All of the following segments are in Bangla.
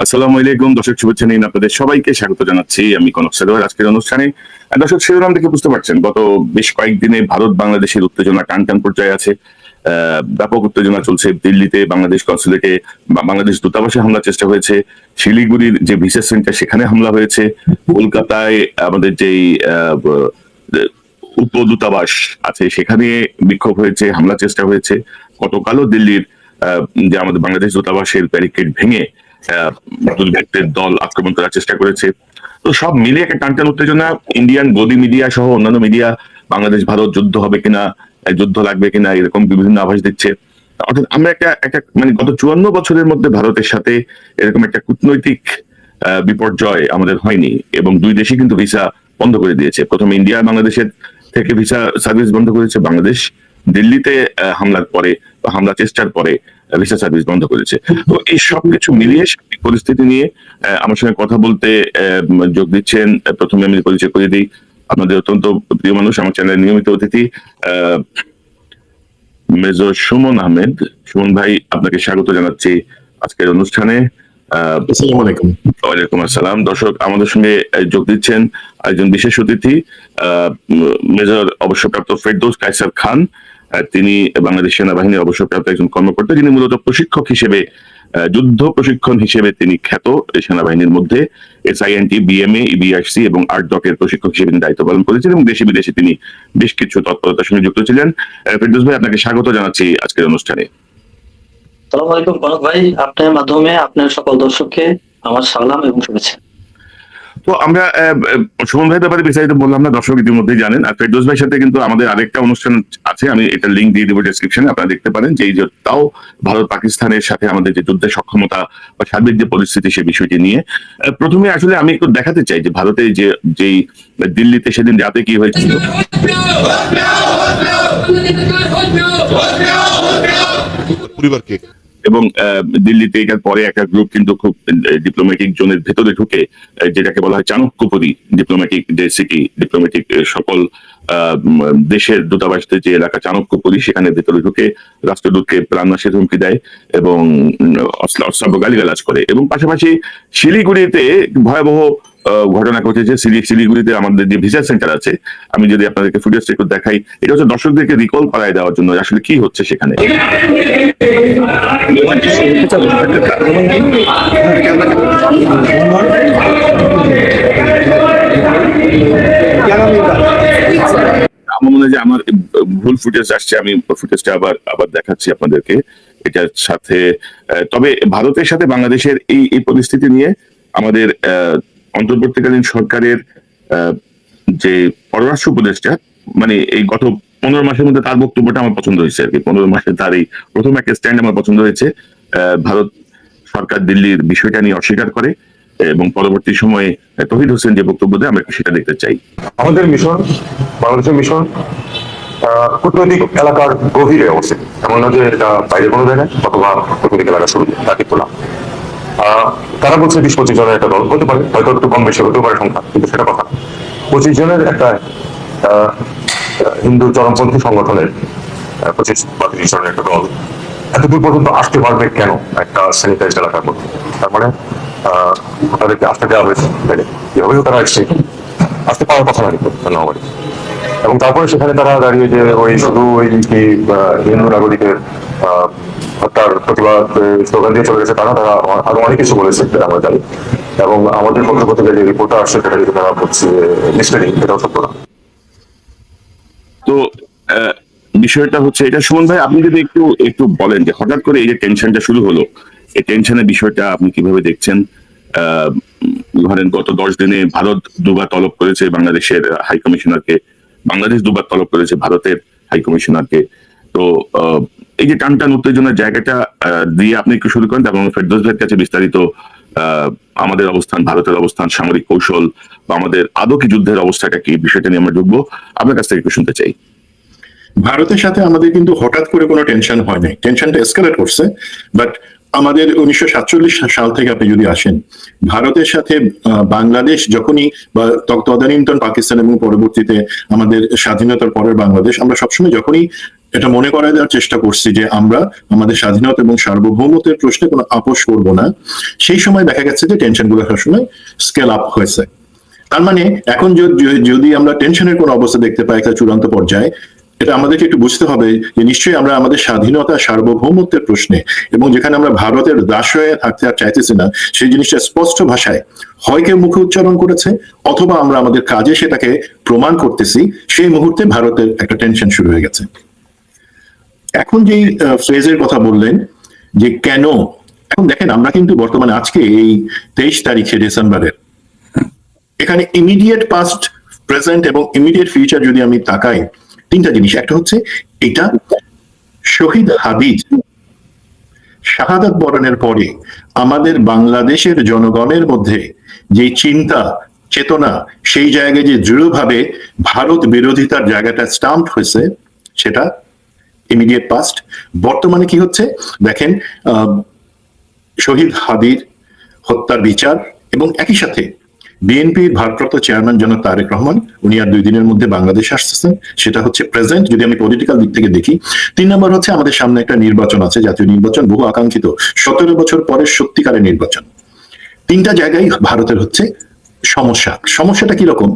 আসসালামু আলাইকুম দর্শক, শুভেচ্ছা নিন আপনাদের সবাইকে স্বাগত জানাচ্ছি আমি কনক সারোয়ার আজকের অনুষ্ঠানে। দর্শক, শিরোনাম দেখে বুঝতে পারছেন গত বেশ কয়েকদিনে ভারত বাংলাদেশের উত্তেজনা টান টান পর্যায়ে আছে। ব্যাপক উত্তেজনা চলছে দিল্লিতে, বাংলাদেশ কনসুলেটে, বাংলাদেশ দূতাবাসে হামলার চেষ্টা হয়েছে। শিলিগুড়ির যে ভিসা সেন্টার সেখানে হামলা হয়েছে। কলকাতায় আমাদের যেই উপদূতাবাস আছে সেখানে বিক্ষোভ হয়েছে, হামলার চেষ্টা হয়েছে। গতকালও দিল্লির যে আমাদের বাংলাদেশ দূতাবাসের ব্যারিকেড ভেঙে দুর্বৃত্তের দল আক্রমণ করার চেষ্টা করেছে। তো সব মিলে একটা টানটান উত্তেজনা। ইন্ডিয়ান গদি মিডিয়া সহ অন্যান্য মিডিয়া বাংলাদেশ ভারত যুদ্ধ হবে কিনা, যুদ্ধ লাগবে কিনা, এরকম বিভিন্ন আভাস দিচ্ছে। অর্থাৎ আমরা একটা একটা মানে গত 54 বছরের মধ্যে ভারতের সাথে এরকম একটা কূটনৈতিক বিপর্যয় আমাদের হয়নি, এবং দুই দেশই কিন্তু ভিসা বন্ধ করে দিয়েছে। প্রথমে ইন্ডিয়া বাংলাদেশের থেকে ভিসা সার্ভিস বন্ধ করেছে, বাংলাদেশ দিল্লিতে হামলার পরে বা হামলা চেষ্টার পরে ভিসা সার্ভিস বন্ধ করেছে। তো এই সবকিছু মিলিয়ে সার্বিক পরিস্থিতি নিয়ে আমার সঙ্গে কথা বলতে যোগ দিচ্ছেন। প্রথমে আমি পরিচয় করে দিই, আপনাদের অত্যন্ত প্রিয় মানুষ, আমার চ্যানেলের নিয়মিত অতিথি মেজর সুমন আহমেদ। সুমন ভাই, আপনাকে স্বাগত জানাচ্ছি আজকের অনুষ্ঠানে। ওয়ালাইকুম আসসালাম। দর্শক, আমাদের সঙ্গে যোগ দিচ্ছেন একজন বিশেষ অতিথি, মেজর অবসরপ্রাপ্ত ফেরদৌস কায়সার খান। তিনি বাংলাদেশ সেনাবাহিনীর অবসরপ্রাপ্ত একজন কর্মকর্তা, যিনি মূলত প্রশিক্ষক হিসেবে, যুদ্ধ প্রশিক্ষণ হিসেবে তিনি খ্যাত সেনাবাহিনীর মধ্যে। SINT, BMA, EBRC এবং ARDOC এর প্রশিক্ষক হিসেবে তিনি দায়িত্ব পালন করেছেন, এবং দেশে বিদেশে তিনি বেশ কিছু তৎপরতার সঙ্গে যুক্ত ছিলেন। ফেরদৌস ভাই, আপনাকে স্বাগত জানাচ্ছি আজকের অনুষ্ঠানে। আসসালামু আলাইকুম কনক ভাই, আপনার মাধ্যমে আপনার সকল দর্শককে আমার সালাম এবং শুভেচ্ছা। তো আমরা সুমন ভাইয়ের ব্যাপারে বিস্তারিত বললাম না, দর্শক ইতিমধ্যেই জানেন। আর ফেরদৌস ভাইয়ের সাথে কিন্তু আমাদের আরেকটা অনুষ্ঠান আছে, আমি এটা লিঙ্ক দিয়ে দেবো ডেসক্রিপশনে, আপনারা দেখতে পারেন। যে তাও ভারত পাকিস্তানের সাথে আমাদের যে যুদ্ধের সক্ষমতা বা সার্বিক যে পরিস্থিতি, সে বিষয়টি নিয়ে প্রথমে আসলে আমি একটু দেখাতে চাই যে ভারতে যেই দিল্লিতে সেদিন রাতে কি হয়েছিল। পরিবারকে এবং দিল্লিতে এটার পরে একটা গ্রুপ কিন্তু খুব ডিপ্লোম্যাটিক জোনের ভেতরে ঢুকে, যেটাকে বলা হয় চাণক্যপুরী ডিপ্লোম্যাটিক যে সিটি, ডিপ্লোম্যাটিক সকল দেশের দূতাবাসদের যে এলাকা চাণক্যপুরী, সেখানে ভেতরে ঢুকে রাষ্ট্রদূতকে প্রাণনাশের হুমকি দেয় এবং অশ্রাব্য গালিগালাজ করে। এবং পাশাপাশি শিলিগুড়িতে ভয়াবহ ঘটনা ঘটেছে। শিলিগুড়িতে আমাদের যে ভিসা সেন্টার আছে, আমি যদি আপনাদেরকে ফুটেজটা একটু দেখাই, এটা হচ্ছে দর্শকদেরকে রিকল করায় দেওয়ার জন্য আসলে কি হচ্ছে সেখানে। আমার মনে হয় যে আমার ভুল ফুটেজ আসছে, আমি ফুটেজটা আবার দেখাচ্ছি আপনাদেরকে এটার সাথে। তবে ভারতের সাথে বাংলাদেশের এই পরিস্থিতি নিয়ে আমাদের অন্তর্বর্তীকালীন সরকারের যে পররাষ্ট্র উপদেষ্টা, মানে এই গত 15 মাসের মধ্যে তার বক্তব্যটা আমার পছন্দ হয়েছে আর কি। 15 মাসে তার এই প্রথম একটা স্ট্যান্ড আমার পছন্দ হয়েছে। ভারত সরকার দিল্লির বিষয়টা নিয়ে অস্বীকার করে, এবং পরবর্তী সময়ে তৌহিদ হোসেন যে বক্তব্য দেয়, আমরা সেটা দেখতে চাই। আমাদের মিশন, বাংলাদেশের মিশন কূটনৈতিক এলাকার গভীরে অবস্থিত, এমন না যে এটা বাইরে কোনো জায়গায় অথবা কূটনৈতিক এলাকার শুরুতে, তা কিন্তু না। তারা বলছে 20-25 জনের একটা দল হতে পারে, হয়তো একটু কম বেশি হতে পারে সংখ্যা, কিন্তু সেটা কথা 25 জনের একটা হিন্দু চরমপন্থী সংগঠনের 25-30 জনের একটা দল এতদূর পর্যন্ত আসতে পারবে কেন একটা স্যানিটাইজড এলাকার মধ্যে? তার মানে তাদেরকে আসতে দেওয়া হয়েছে, যেভাবেও তারা আসতে পারার কথা না কিন্তু ধন্যবাদ। এবং তারপরে সেখানে তারা দাঁড়িয়ে যে শুধু হিন্দু নাগরিকের হত্যার প্রতিবাদ স্লোগান দিয়ে চলে গেছে, তারা আরো অনেক কিছু বলেছে আমরা জানি। এবং আমাদের পক্ষ থেকে যে রিপোর্টটা আসছে সেটা যদি তারা বলছে মিসলিডিং, সেটাও সত্য না। তো বিষয়টা হচ্ছে এটা। সুমন ভাই, আপনি যদি একটু বলেন যে হঠাৎ করে এই যে টেনশনটা শুরু হলো, এই টেনশনের বিষয়টা আপনি কিভাবে দেখছেন? ধরেন গত 10 দিনে ভারত দুবার তলব করেছে বাংলাদেশের হাই কমিশনারকে, বাংলাদেশ দুবার তলব করেছে ভারতের হাই কমিশনারকে। তো এই যে টান উত্তেজনার জায়গাটা দিয়ে আপনি একটু শুরু করেন, এবং ফেরদৌস ভাইয়ের কাছে বিস্তারিত আমাদের অবস্থান, ভারতের অবস্থান, সামরিক কৌশল বা আমাদের আদৌ কি যুদ্ধের অবস্থাটা কি, বিষয়টা নিয়ে আমরা ঢুকবো। আপনার কাছ থেকে একটু শুনতে চাই। ভারতের সাথে আমাদের কিন্তু হঠাৎ করে কোনো টেনশন হয় নাই, টেনশনটা এসকালেট করছে। বাট আমাদের 1947 সাল থেকে আপনি যদি আসেন, ভারতের সাথে বাংলাদেশ যখনই বা তদানীন্তন পাকিস্তান এবং পরবর্তীতে আমাদের স্বাধীনতার পরের বাংলাদেশ, আমরা সবসময় যখনই এটা মনে করায় দেওয়ার চেষ্টা করছি যে আমরা আমাদের স্বাধীনতা এবং সার্বভৌমত্বের প্রশ্নে কোনো আপোষ করব না, সেই সময় দেখা গেছে যে টেনশন গুলো সবসময় স্কেল আপ হয়েছে। তার মানে এখন যদি আমরা টেনশনের কোনো অবস্থা দেখতে পাই একটা চূড়ান্ত পর্যায়ে, এটা আমাদেরকে একটু বুঝতে হবে যে নিশ্চয়ই আমরা আমাদের স্বাধীনতা সার্বভৌমত্বের প্রশ্নে এবং যেখানে আমরা ভারতের দাস হয়ে থাকতে আর চাইতেছি না, সেই জিনিসটা স্পষ্ট ভাষায় হয় কেউ মুখে উচ্চারণ করেছে অথবা আমরা আমাদের কাজে সেটাকে প্রমাণ করতেছি, সেই মুহূর্তে ভারতের একটা টেনশন শুরু হয়ে গেছে। এখন যেই ফ্রেজের কথা বললেন যে কেন, এখন দেখেন আমরা কিন্তু বর্তমানে আজকে এই 23 তারিখে ডিসেম্বরের, এখানে ইমিডিয়েট পাস্ট, প্রেজেন্ট এবং ইমিডিয়েট ফিউচার যদি আমি তাকাই, তিনটা জিনিস। একটা হচ্ছে এটা শহীদ হাদির শাহাদাত বরণের পরে আমাদের বাংলাদেশের জনগণের মধ্যে যে চিন্তা চেতনা, সেই জায়গায় যে দৃঢ়ভাবে ভারত বিরোধিতার জায়গাটা স্টাম্প হয়েছে, সেটা ইমিডিয়েট পাস্ট। বর্তমানে কি হচ্ছে দেখেন, শহীদ হাদির হত্যার বিচার এবং একই সাথে বিএনপির ভারপ্রাপ্ত চেয়ারম্যান জনাব তারেক রহমান, উনি আর 2 দিনের মধ্যে বাংলাদেশ আসতেছেন, সেটা হচ্ছে প্রেজেন্ট যদি আমি পলিটিক্যাল দিক থেকে দেখি। 3 নম্বর হচ্ছে আমাদের সামনে একটা নির্বাচন আছে, জাতীয় নির্বাচন, বহু আকাঙ্ক্ষিত 17 বছর পরে সত্যিকারের নির্বাচন। তিনটা জায়গায় ভারতের হচ্ছে সমস্যা। সমস্যাটা কিরকম?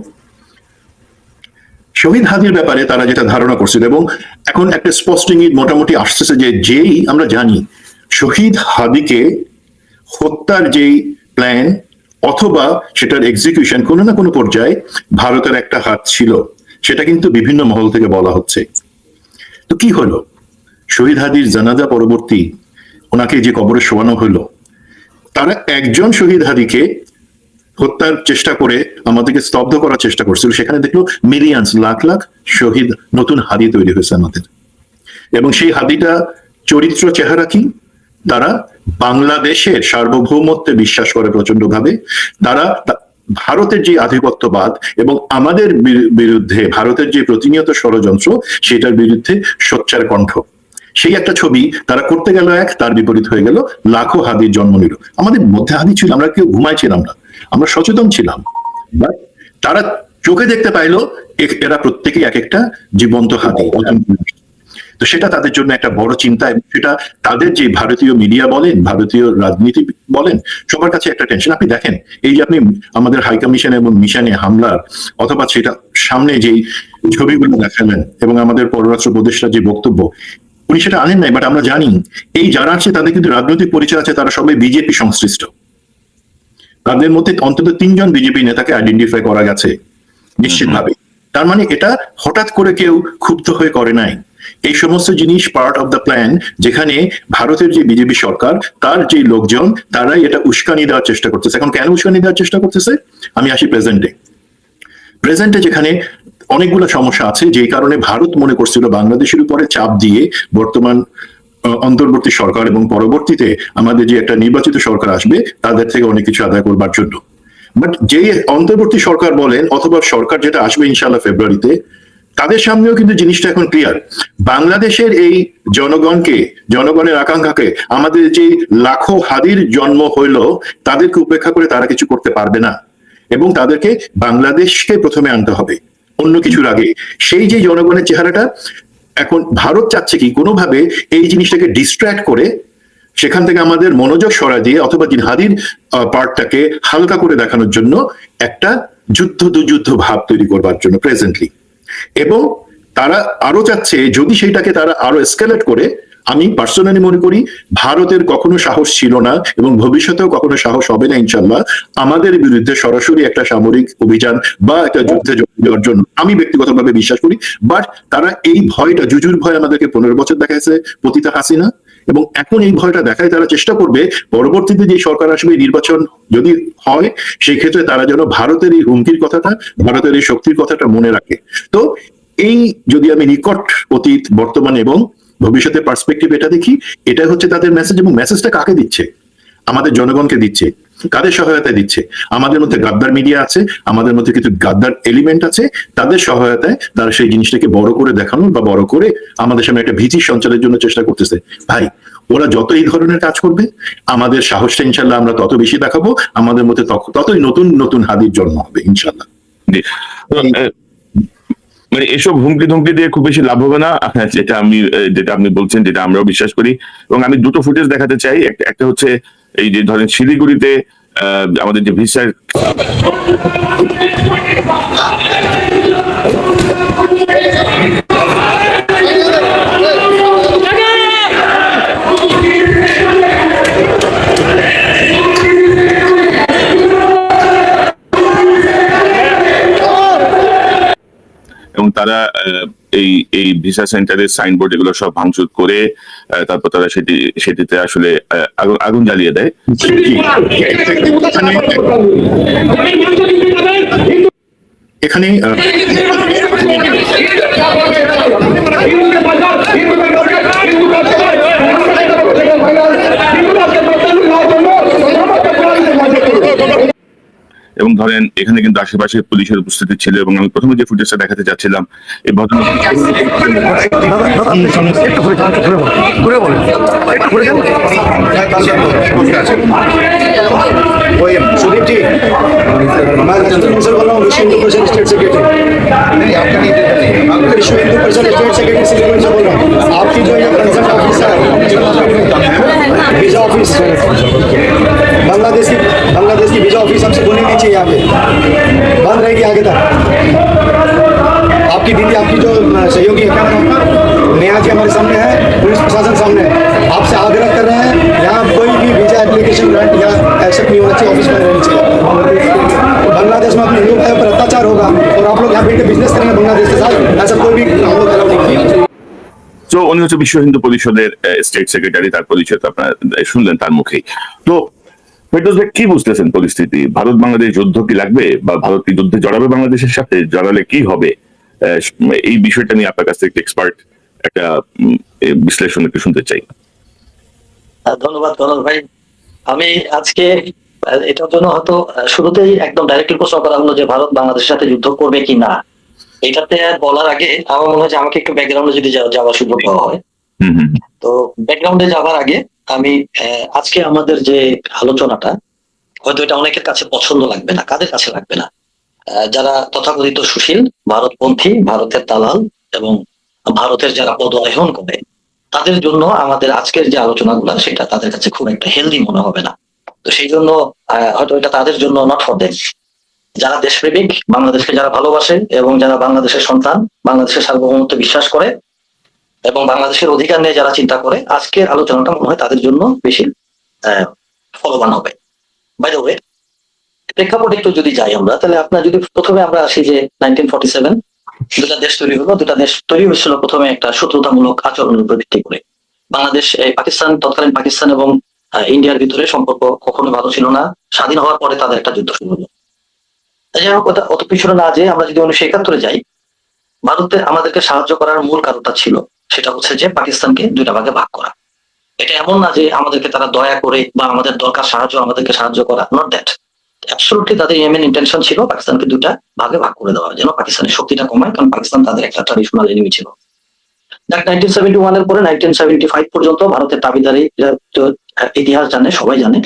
শহীদ হাদির ব্যাপারে তারা যেটা ধারণা করছিল এবং এখন একটা স্পষ্ট ইঙ্গিত মোটামুটি আসতেছে যে যেই আমরা জানি শহীদ হাদিকে হত্যার যেই প্ল্যান অথবা সেটার এক্সিকিউশন কোনো না কোনো পর্যায়ে ভারতের একটা হাত ছিল, সেটা কিন্তু বিভিন্ন মহল থেকে বলা হচ্ছে। তো কি হলো, শহীদ হাদির জানাজা পরবর্তী ওনাকে যে কবরে শোয়ানো হলো, তারা একজন শহীদ হাদিকে হত্যার চেষ্টা করে আমাদেরকে স্তব্ধ করার চেষ্টা করছিল, সেখানে দেখলো মিলিয়ন্স, লাখ লাখ শহীদ নতুন হাদি তৈরি হয়েছে আমাদের। এবং সেই হাদিটা চরিত্র চেহারা কি, তারা বাংলাদেশের সার্বভৌমত্বে বিশ্বাস করে প্রচন্ড ভাবে, তারা ভারতের যে আধিপত্যবাদ এবং আমাদের বিরুদ্ধে ভারতের যে প্রতিনিয়ত ষড়যন্ত্র, সেটার বিরুদ্ধে সোচ্চার কণ্ঠ। সেই একটা ছবি তারা করতে গেল এক, তার বিপরীত হয়ে গেল, লাখো হাদির জন্ম নিল। আমাদের মধ্যে হাদি ছিল, আমরা কেউ ঘুমাইছিলাম না, আমরা সচেতন ছিলাম, বাট তারা চোখে দেখতে পাইলো এরা প্রত্যেকেই এক একটা জীবন্ত হাদি। তো সেটা তাদের জন্য একটা বড় চিন্তা, এবং সেটা তাদের যে ভারতীয় মিডিয়া বলেন, ভারতীয় রাজনীতি বলেন, সবার কাছে একটা টেনশন। আপনি দেখেন এই যে আপনি আমাদের হাই কমিশন এবং মিশনে হামলার অথবা সেটা সামনে যেই ছবিগুলো দেখালেন এবং আমাদের পররাষ্ট্র উপদেষ্টার যে বক্তব্য, উনি সেটা আনেন নাই, বাট আমরা জানি এই যারা আছে তাদের কিন্তু রাজনৈতিক পরিচয় আছে, তারা সবাই বিজেপি সংশ্লিষ্ট। তাদের মধ্যে অন্তত 3 জন বিজেপি নেতাকে আইডেন্টিফাই করা গেছে নিশ্চিতভাবে। তার মানে এটা হঠাৎ করে কেউ ক্ষুব্ধ হয়ে করে নাই, এই সমস্ত জিনিস পার্ট অফ দ্য প্ল্যান, যেখানে ভারতের যে বিজেপি সরকার তার যে লোকজন তারাই এটা উস্কানি দেওয়ার চেষ্টা করতেছে। এখন কেন উস্কানি দেওয়ার চেষ্টা করতেছে, আমি আসি প্রেজেন্টে যেখানে অনেকগুলো সমস্যা আছে, যেই কারণে ভারত মনে করছিল বাংলাদেশের উপরে চাপ দিয়ে বর্তমান অন্তর্বর্তী সরকার এবং পরবর্তীতে আমাদের যে একটা নির্বাচিত সরকার আসবে তাদের থেকে অনেক কিছু আদায় করবার জন্য। বাট যে অন্তর্বর্তী সরকার বলেন অথবা সরকার যেটা আসবে ইনশাআল্লাহ ফেব্রুয়ারিতে, তাদের সামনেও কিন্তু জিনিসটা এখন ক্লিয়ার। বাংলাদেশের এই জনগণের আকাঙ্ক্ষাকে, আমাদের যে লাখো হাদির জন্ম হইল, তাদেরকে উপেক্ষা করে তারা কিছু করতে পারবে না এবং তাদেরকে বাংলাদেশকে প্রথমে আনতে হবে অন্য কিছুর আগে। সেই যে জনগণের চেহারাটা, এখন ভারত চাচ্ছে কি কোনোভাবে এই জিনিসটাকে ডিস্ট্র্যাক্ট করে সেখান থেকে আমাদের মনোযোগ সরা দিয়ে অথবা জিহাদির পার্টটাকে হালকা করে দেখানোর জন্য একটা যুদ্ধ ভাব তৈরি করবার জন্য প্রেজেন্টলি। এবং তারা আরো চাচ্ছে যদি সেইটাকে তারা আরো এসকেলেট করে, আমি পার্সোনালি মনে করি ভারতের কখনো সাহস ছিল না এবং ভবিষ্যতেও কখনো সাহস হবে না ইনশাল্লাহ আমাদের বিরুদ্ধে সরাসরি একটা সামরিক অভিযান বা একটা যুদ্ধে যাওয়ার জন্য, আমি ব্যক্তিগতভাবে বিশ্বাস করি। বাট তারা এই ভয়টা, জুজুর ভয় আমাদেরকে 15 বছর দেখাইছে পতিতা হাসিনা, এবং এখন এই ভয়টা দেখায় তারা চেষ্টা করবে পরবর্তীতে যে সরকার আসবে, নির্বাচন যদি হয়, সেই ক্ষেত্রে তারা যেন ভারতের এই হুমকির কথাটা, ভারতের এই শক্তির কথাটা মনে রাখে। তো এই যদি আমি নিকট অতীত, বর্তমান এবং ভবিষ্যতের পার্সপেক্টিভ এটা দেখি, এটা হচ্ছে তাদের মেসেজ। এবং মেসেজটা কাকে দিচ্ছে? আমাদের জনগণকে দিচ্ছে। কাদের সহায়তা দিচ্ছে? আমাদের মধ্যে গাদ্দার মিডিয়া আছে, আমাদের মধ্যে কিছু গাদ্দার এলিমেন্ট আছে, তাদের সহায়তায় তারা সেই জিনিসটাকে বড় করে দেখানোর বা বড় করে আমাদের সামনে একটা ভীতি সঞ্চারের জন্য চেষ্টা করতেছে। ভাই, ওরা যত এই ধরনের কাজ করবে আমাদের সাহসটা ইনশাল্লাহ আমরা তত বেশি দেখাবো, আমাদের মধ্যে ততই নতুন নতুন হাদির জন্ম হবে ইনশাল্লাহ। জি। মানে এসব হুমকি ধমকি দিয়ে খুব বেশি লাভ হবে না, যেটা আপনি বলছেন, যেটা আমরাও বিশ্বাস করি। এবং আমি দুটো ফুটেজ দেখাতে চাই। একটা হচ্ছে এই যে ধরেন শিলিগুড়িতে আমাদের যে ভিসা এবং তারা এই ভিসা সেন্টারের সাইনবোর্ড এগুলো সব ভাঙচুর করে তারপর তারা সেটিতে আসলে আগুন জ্বালিয়ে দেয়। এখানে এবং ধরেন এখানে কিন্তু আশেপাশে পুলিশের উপস্থিতি ছিল। এবং আমি প্রথমে যে ফুটেজটা দেখাতে চাচ্ছিলাম, এই ভদ্রলোক मैं नजर मुंसर बोल रहा हूँ, विश्व हिंदू परिषद स्टेट सेक्रेटरी। नहीं, आपका नहीं, विश्व हिंदू परिषद स्टेट सेक्रेटरी सिलीगुड़ी से बोल रहा हूँ। आपकी जो ये कंसर्न ऑफिस है, वीजा ऑफिस, बांग्लादेश की वीजा ऑफिस हमसे खुलनी नहीं चाहिए, यहाँ पे बंद रहेगी आगे तक। आपकी दीदी, आपकी जो सहयोगी है, क्या नाम है, नेहा जी हमारे सामने है, पुलिस प्रशासन सामने है, आपसे आग्रह कर रहे हैं यहाँ कोई भी वीजा एप्लीकेशन ग्रांट या एक्सेप्ट नहीं होना चाहिए, ऑफिस में रहनी चाहिए। बांग्लादेश में अपने हिंदू भाइयों पर अत्याचार होगा और आप लोग यहाँ बैठ के बिजनेस करेंगे बांग्लादेश के साथ, ऐसा कोई भी हम लोग अलाउ नहीं करेंगे। তো উনি হচ্ছে বিশ্ব হিন্দু পরিষদের স্টেট সেক্রেটারি, তার পরিচয় তো আপনারা শুনলেন তার মুখেই। তো ফেরদৌস ভাই, কি বুঝতেছেন পরিস্থিতি? ভারত বাংলাদেশ যুদ্ধ কি লাগবে, বা ভারত কি যুদ্ধে জড়াবে বাংলাদেশের সাথে? জড়ালে কি হবে? এই বিষয়টা নিয়ে আপনার কাছ থেকে এক্সপার্ট একটা বিশ্লেষণ একটু শুনতে চাই। ধন্যবাদ কনক ভাই। আমি আজকে এটার জন্য হয়তো শুরুতেই একদম ডাইরেক্টলি প্রশ্ন করা হলো যে ভারত বাংলাদেশের সাথে যুদ্ধ করবে কি না। এটাতে বলার আগে আমার মনে হয় যে আমাকে একটু ব্যাকগ্রাউন্ডে যদি যাওয়ার সুযোগ পাওয়া হয়। তো ব্যাকগ্রাউন্ডে যাওয়ার আগে আমি আজকে আমাদের যে আলোচনাটা, হয়তো এটা অনেকের কাছে পছন্দ লাগবে না। কাদের কাছে লাগবে না? যারা তথাকথিত সুশীল, ভারতপন্থী, ভারতের দালাল এবং ভারতের যারা পদলেহন করে, তাদের জন্য আমাদের আজকের যে আলোচনাগুলো সেটা তাদের কাছে খুব একটা হেলদি মনে হবে না। তো সেই জন্য হয়তো এটা তাদের জন্য নট ফর দেম। যারা দেশপ্রেমিক, বাংলাদেশকে যারা ভালোবাসে এবং যারা বাংলাদেশের সন্তান, বাংলাদেশের সার্বভৌমত্ব বিশ্বাস করে এবং বাংলাদেশের অধিকার নিয়ে যারা চিন্তা করে, আজকের আলোচনাটা মনে হয় তাদের জন্য বেশি ফলবান হবে। বাই দ্য ওয়ে, প্রেক্ষাপটে একটু যদি যাই আমরা, তাহলে আপনার যদি প্রথমে আমরা আসি যে 1947 দুটা দেশ তৈরি হলো। দুটা দেশ তৈরি হয়েছিল প্রথমে একটা শত্রুতামূলক আচরণের উপর ভিত্তি করে। বাংলাদেশ, পাকিস্তান, তৎকালীন পাকিস্তান এবং ইন্ডিয়ার ভিতরে সম্পর্ক কখনো ভালো ছিল না। স্বাধীন হওয়ার পরে তাদের একটা যুদ্ধ শুরু হলো। যাই হোক, অত পিছনে না যে আমরা যদি 1971 যাই, ভারতের আমাদেরকে সাহায্য করার মূল কারণটা ছিল সেটা হচ্ছে যে পাকিস্তানকে দুইটা ভাগে ভাগ করা। এটা এমন না যে আমাদেরকে তারা দয়া করে বা আমাদের দরকার সাহায্য, আমাদেরকে সাহায্য করা, নট দ্যাট। অ্যাবসলিউটলি তাদের মেইন ইন্টেনশন ছিল পাকিস্তানকে দুটা ভাগে ভাগ করে দেওয়া, যেন পাকিস্তানের শক্তিটা কমায়, কারণ পাকিস্তান তাদের একটা ট্র্যাডিশনাল এনিমি ছিল। 1971 এর পরে 1975 পর্যন্ত ভারতের দাবিদারি ইতিহাস জানে, সবাই জানে।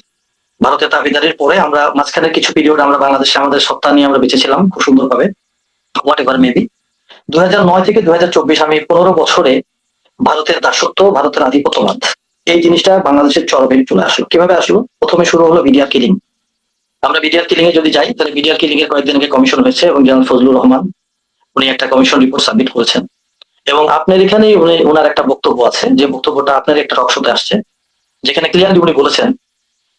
ভারতের দাবিদারির পরে আমরা মাঝখানে কিছু পিরিয়ড আমরা বাংলাদেশে আমাদের সত্তা নিয়ে আমরা বেঁচেছিলাম খুব সুন্দরভাবে, হোয়াট এভার মেবি। 2009 থেকে 2024 আমি 15 বছরে ভারতের দাসত্ব, ভারতের আধিপত্যবাদ, এই জিনিসটা বাংলাদেশের চরমে চলে আসলো। কিভাবে আসলো? প্রথমে শুরু হলো বিডিআর কিলিং। আমরা বিডিআর কিলিং এ যদি যাই, তাহলে বিডিআর কিলিং এর কয়েকদিন আগে কমিশন হয়েছে এবং জেনারেল ফজলুর রহমান উনি একটা কমিশন রিপোর্ট সাবমিট করেছেন। এবং আপনার এখানেই ওনার একটা বক্তব্য আছে, যে বক্তব্যটা আপনার একটা টকশোতে আসছে, যেখানে ক্লিয়ারলি উনি বলেছেন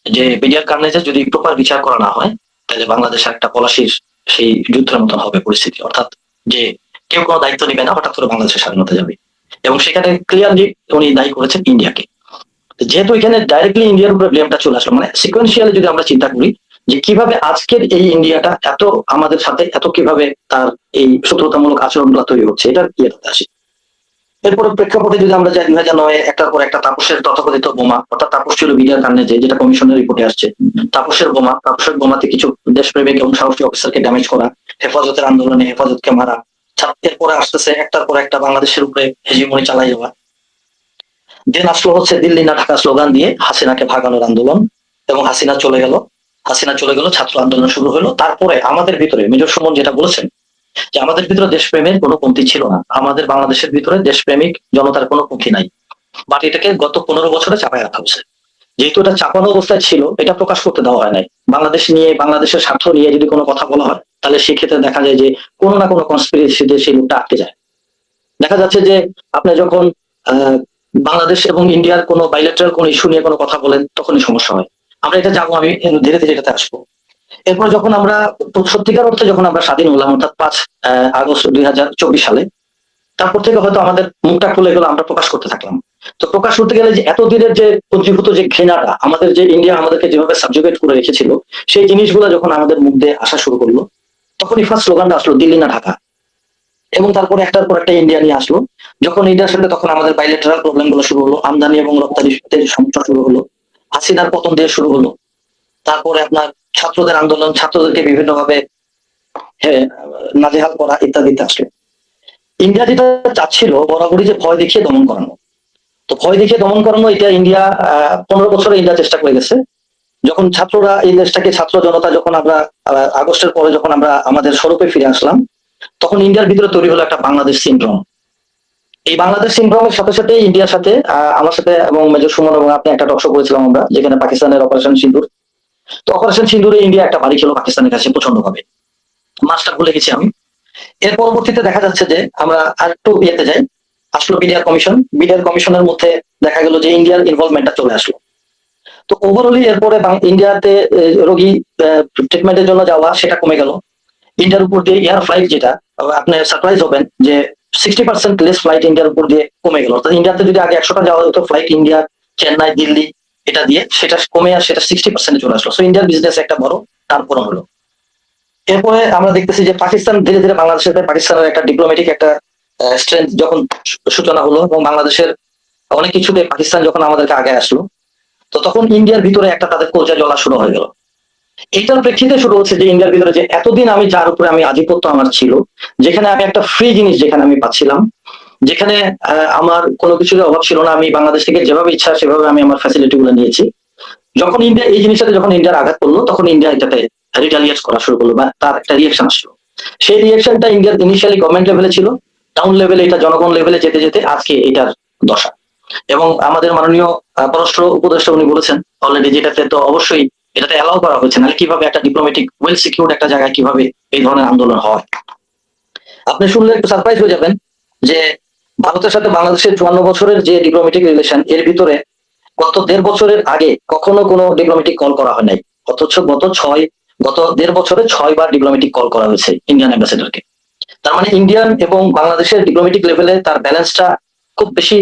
যে বিডিআর কার্নেজে যদি প্রপার বিচার করা না হয়, তাহলে বাংলাদেশের একটা পলাশির সেই যুদ্ধের মতন হবে পরিস্থিতি। অর্থাৎ যে কেউ কোনো দায়িত্ব নিবে না, হঠাৎ করে বাংলাদেশের স্বাধীনতা যাবে। এবং সেখানে ক্লিয়ারলি উনি দায়ী করেছেন ইন্ডিয়াকে। যেহেতু এখানে ডাইরেক্টলি ইন্ডিয়ার উপরে ব্লেমটা চলে আসলো, মানে সিকোয়েন্সিয়ালি যদি আমরা চিন্তা করি যে কিভাবে আজকের এই ইন্ডিয়াটা এত আমাদের সাথে এত কিভাবে তার এই শত্রুতামূলক আচরণগুলো তৈরি হচ্ছে, এটার ইয়েটাতে আসি। এরপরে প্রেক্ষাপটে যদি আমরা যাই, 2009 একটার পর একটা তাপসের তথাকথিত বোমা, অর্থাৎ তাপস ছিল বিডিআর কার্নেজে, যেটা কমিশনের রিপোর্টে আসছে। তাপসের বোমাতে কিছু দেশপ্রেমিক এবং সাহসী অফিসারকে ড্যামেজ করা, হেফাজতের আন্দোলনে হেফাজতকে মারা, এরপরে আসতেছে একটার পর একটা বাংলাদেশের উপরে হেজিমনি চালাই যাওয়া। দেন আসলো হচ্ছে দিল্লি না ঢাকা স্লোগান দিয়ে হাসিনাকে ভাগানোর আন্দোলন, এবং হাসিনা চলে গেল, ছাত্র আন্দোলন শুরু হলো। তারপরে আমাদের ভিতরে মেজর সুমন যেটা বলেছেন যে আমাদের ভিতরে দেশপ্রেমের কোনো কমতি ছিল না, আমাদের বাংলাদেশের ভিতরে দেশপ্রেমিক জনতার কোনো কমতি নাই, বাট এটাকে গত 15 বছরে চাপায় রাখা হয়েছে। যেহেতু এটা চাপানো অবস্থায় ছিল, এটা প্রকাশ করতে দেওয়া হয় নাই। বাংলাদেশ নিয়ে, বাংলাদেশের স্বার্থ নিয়ে যদি কোনো কথা বলা হয়, তাহলে সেক্ষেত্রে দেখা যায় যে কোনো না কোনো কনস্পিরেসিতে সেই লোকটা আটকে যায়। দেখা যাচ্ছে যে আপনি যখন বাংলাদেশ এবং ইন্ডিয়ার কোনো বাইলেটারাল কোনো ইস্যু নিয়ে কোনো কথা বলেন, তখনই সমস্যা হয়। আমরা এটা যাবো, আমি ধীরে ধীরে এটাতে আসবো। এরপর যখন আমরা সত্যিকার অর্থে যখন আমরা স্বাধীন হলাম, অর্থাৎ 5 আগস্ট 2024 সালে, তারপর থেকে হয়তো আমাদের মুখটা খুলে গেল, আমরা প্রকাশ করতে থাকলাম। তো প্রকাশ করতে গেলে যে এতদিনের যে পুঞ্জীভূত যে ঘৃণাটা, আমাদের যে ইন্ডিয়া আমাদেরকে যেভাবে সাবজুগেট করে রেখেছিল, সেই জিনিসগুলো যখন আমাদের মুখ দিয়ে আসা শুরু করলো, তখনই ফার্স্ট স্লোগানটা আসলো দিল্লি না ঢাকা, এবং তারপরে একটার পর একটা ইন্ডিয়া নিয়ে আসলো। যখন ইন্ডিয়ার সাথে তখন আমাদের বাইলেটারাল প্রবলেম গুলো শুরু হলো, আমদানি এবং রপ্তানিতে সমস্যা শুরু হলো, হাসিনার পতন দিয়ে শুরু হলো। তারপরে আপনার ছাত্রদের আন্দোলন, ছাত্রদেরকে বিভিন্নভাবে নাজেহাল করা ইত্যাদিতে আসলো। ইন্ডিয়া যেটা চাচ্ছিল বরাবরই যে ভয় দেখিয়ে দমন করানো, তো ভয় দেখিয়ে দমন করানো, এটা ইন্ডিয়া 15 বছরে ইন্ডিয়া চেষ্টা করে গেছে। যখন ছাত্ররা এই দেশটাকে, ছাত্র জনতা যখন আমরা আগস্টের পরে যখন আমরা আমাদের স্বরূপে ফিরে আসলাম, তখন ইন্ডিয়ার ভিতরে তৈরি হলো একটা বাংলাদেশ সিনড্রোম। এই বাংলাদেশ সিনড্রোমের সাথে সাথে ইন্ডিয়ার সাথে আমার সাথে এবং মেজর সুমন এবং আপনি একটা টকশো করেছিলাম আমরা, যেখানে পাকিস্তানের অপারেশন সিন্দুর। তো অপারেশন সিন্দুরে ইন্ডিয়া একটা বাড়ি খেলো পাকিস্তানের কাছে প্রচন্ড ভাবে, মাসটা ভুলে গেছি আমি। এর পরবর্তীতে দেখা যাচ্ছে যে আমরা আর একটু ইয়েতে যাই, আসলো বিডিআর কমিশনের মধ্যে দেখা গেল যে ইন্ডিয়ার ইনভলভমেন্টটা চলে আসলো। তো ওভারঅলি এরপরে ইন্ডিয়াতে রোগী ট্রিটমেন্টের জন্য যাওয়া সেটা কমে গেল। ইন্ডিয়ার উপর দিয়ে এয়ার ফ্লাইট, যেটা আপনি সারপ্রাইজ হবেন যে 60% লেস ফ্লাইট ইন্ডিয়ার উপর দিয়ে কমে গেল। অর্থাৎ ইন্ডিয়াতে যদি আগে 100টা যাওয়া হতো ফ্লাইট, ইন্ডিয়া, চেন্নাই, দিল্লি, এটা দিয়ে সেটা কমে আর সেটা 60% চলে আসলো। সো ইন্ডিয়ার বিজনেস একটা বড় টার্ন হলো। এরপরে আমরা দেখতেছি যে পাকিস্তান ধীরে ধীরে বাংলাদেশের সাথে, পাকিস্তানের একটা ডিপ্লোম্যাটিক একটা স্ট্রেংথ যখন সূচনা হলো, এবং বাংলাদেশের অনেক কিছুতে পাকিস্তান যখন আমাদেরকে আগে আসলো, তো তখন ইন্ডিয়ার ভিতরে একটা তাদের কলজা জ্বলা শুরু হয়ে গেল। এইটার প্রেক্ষিতে শুরু হচ্ছে যে ইন্ডিয়ার ভিতরে যে এতদিন আমি যার উপরে আমি আধিপত্য আমার ছিল, যেখানে আমি একটা ফ্রি জিনিস যেখানে আমি পাচ্ছিলাম, যেখানে আমার কোনো কিছুর অভাব ছিল না, আমি বাংলাদেশ থেকে যেভাবে ইচ্ছা সেভাবে আমি আমার ফ্যাসিলিটি গুলো নিয়েছি। যখন ইন্ডিয়া এই জিনিসটাতে যখন ইন্ডিয়ার আঘাত করলো, তখন ইন্ডিয়া এটাতে রিটালিয়েট করা শুরু করলো, বা তার একটা রিয়েকশন আসলো। সেই রিয়েকশনটা ইন্ডিয়ার ইনিশিয়ালি গভর্নমেন্ট লেভেলে ছিল, টাউন লেভেলে, এটা জনগণ লেভেলে যেতে যেতে আজকে এটার দশা। এবং আমাদের মাননীয় পররাষ্ট্র উপদেষ্টা উনি বলেছেন অলরেডি, যেটাতে তো অবশ্যই এটাতে অ্যালাউ করা হয়েছে, নাহলে কিভাবে একটা ডিপ্লোম্যাটিক ওয়েল সিকিউরড একটা জায়গায় কিভাবে এই ধরনের আন্দোলন হয়। আপনি শুনলে একটু সারপ্রাইজ হয়ে যাবেন যে ভারতের সাথে বাংলাদেশের 54 বছরের যে ডিপ্লোম্যাটিক রিলেশন, এর ভিতরে গত 1.5 বছরের আগে কখনো কোনো ডিপ্লোম্যাটিক কল করা হয় নাই, অথচ গত 1.5 বছরে 6 বার ডিপ্লোম্যাটিক কল করা হয়েছে ইন্ডিয়ান অ্যাম্বাসেডরকে। তার মানে ইন্ডিয়ান এবং বাংলাদেশের ডিপ্লোম্যাটিক লেভেলে তার ব্যালেন্সটা খুব বেশি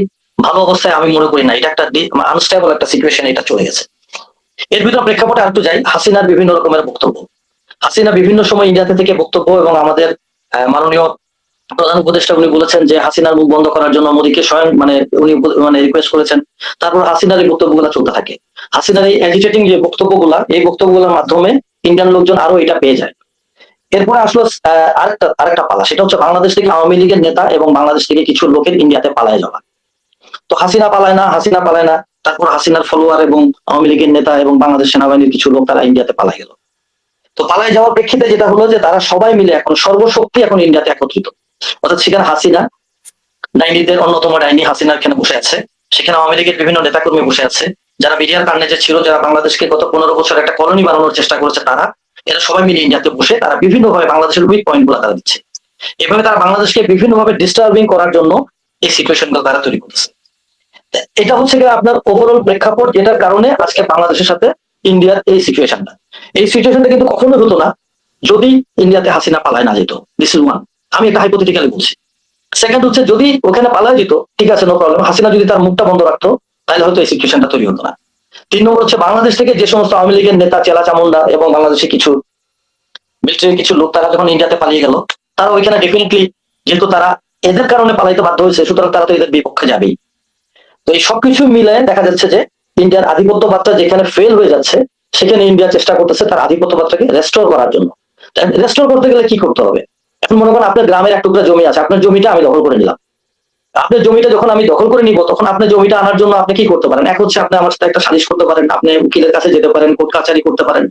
ভালো অবস্থায় আমি মনে করি না। এটা একটা আনস্টেবল একটা সিচুয়েশন, এটা চলে গেছে। এর ভিতরে প্রেক্ষাপটে আরেকটু যাই, হাসিনার বিভিন্ন রকমের বক্তব্য। হাসিনা বিভিন্ন সময় ইন্ডিয়াতে থেকে বক্তব্য, এবং আমাদের মাননীয় প্রধান উপদেষ্টা উনি বলেছেন যে হাসিনার মুখ বন্ধ করার জন্য মোদীকে স্বয়ং উনি রিকোয়েস্ট করেছেন। তারপর হাসিনার এই বক্তব্যগুলো চলতে থাকে। হাসিনার এই অ্যাজিটেটিং যে বক্তব্যগুলা, এই বক্তব্যগুলোর মাধ্যমে ইন্ডিয়ান লোকজন আরো এটা পেয়ে যায়। এরপরে আসলো আরেকটা পালা, সেটা হচ্ছে বাংলাদেশ থেকে আওয়ামী লীগের নেতা এবং বাংলাদেশ থেকে কিছু লোকের ইন্ডিয়াতে পালায় যাওয়া। তো হাসিনা পালায় না, তারপর হাসিনার ফলোয়ার এবং আওয়ামী লীগের নেতা এবং বাংলাদেশ সেনাবাহিনীর কিছু লোক তারা ইন্ডিয়াতে পালায় গেল। তো পালায় যাওয়ার প্রেক্ষিতে যেটা হলো যে তারা সবাই মিলে এখন সর্বশক্তি এখন ইন্ডিয়াতে একত্রিত। অর্থাৎ সেখানে হাসিনা, ডাইনিদের অন্যতম ডাইনি হাসিনা এখানে বসে আছে, সেখানে আওয়ামী লীগের বিভিন্ন নেতাকর্মী বসে আছে, যারা বিডিআর কার্নেজে ছিল, যারা বাংলাদেশকে গত 15 বছর একটা কলোনি বানানোর চেষ্টা করেছে, তারা এরা সবাই মিলে ইন্ডিয়াতে বসে তারা বিভিন্নভাবে বাংলাদেশের উইক পয়েন্ট গুলো তারা দিচ্ছে। এভাবে তারা বাংলাদেশকে বিভিন্নভাবে ডিস্টার্বিং করার জন্য এই সিচুয়েশন গুলো তারা তৈরি করতেছে। এটা হচ্ছে আপনার ওভারঅল প্রেক্ষাপট, যেটার কারণে আজকে বাংলাদেশের সাথে ইন্ডিয়ার এই সিচুয়েশনটা কিন্তু কখনো হতো না যদি ইন্ডিয়াতে হাসিনা পালায় না যেত। দিস ইজ ওয়ান, আমি একটা হাইপোথেটিক্যালি বলছি। সেকেন্ড হচ্ছে যদি ওখানে পালায় যেত, ঠিক আছে, নো প্রবলেম, হাসিনা যদি তার মুখটা বন্ধ রাখতো, তাহলে হয়তো এই সিচুয়েশনটা তৈরি হতো না। 3 নম্বর হচ্ছে বাংলাদেশ থেকে যে সমস্ত আওয়ামী লীগের নেতা, চেলা চামুন্ডা এবং বাংলাদেশে কিছু মিলিটারি কিছু লোক, তারা যখন ইন্ডিয়াতে পালিয়ে গেল, তারা ওইখানে ডেফিনেটলি, যেহেতু তারা এদের কারণে পালাইতে বাধ্য হয়েছে, সুতরাং তারা তো এদের বিপক্ষে যাবেই। তো এই সবকিছু মিলে দেখা যাচ্ছে যে ইন্ডিয়ার আধিপত্যবাদটা যেখানে ফেল হয়ে যাচ্ছে, সেখানে ইন্ডিয়া চেষ্টা করতেছে তার আধিপত্যবাদটাকে রেস্টোর করার জন্য। রেস্টোর করতে গেলে কি করতে হবে? এখন মনে করেন আপনার গ্রামের এক টুকরা জমি আছে, আপনার জমিটা আমি দখল করে নিলাম, আপনার জমিটা যখন আমি দখল করে নিব, তখন আপনার জমিটা আনার জন্য আপনি কি করতে পারেন? এক হচ্ছে আপনি আমার সাথে একটা সালিশ করতে পারেন, আপনি উকিলের কাছে যেতে পারেন, কোর্ট কাচারি করতে পারেন।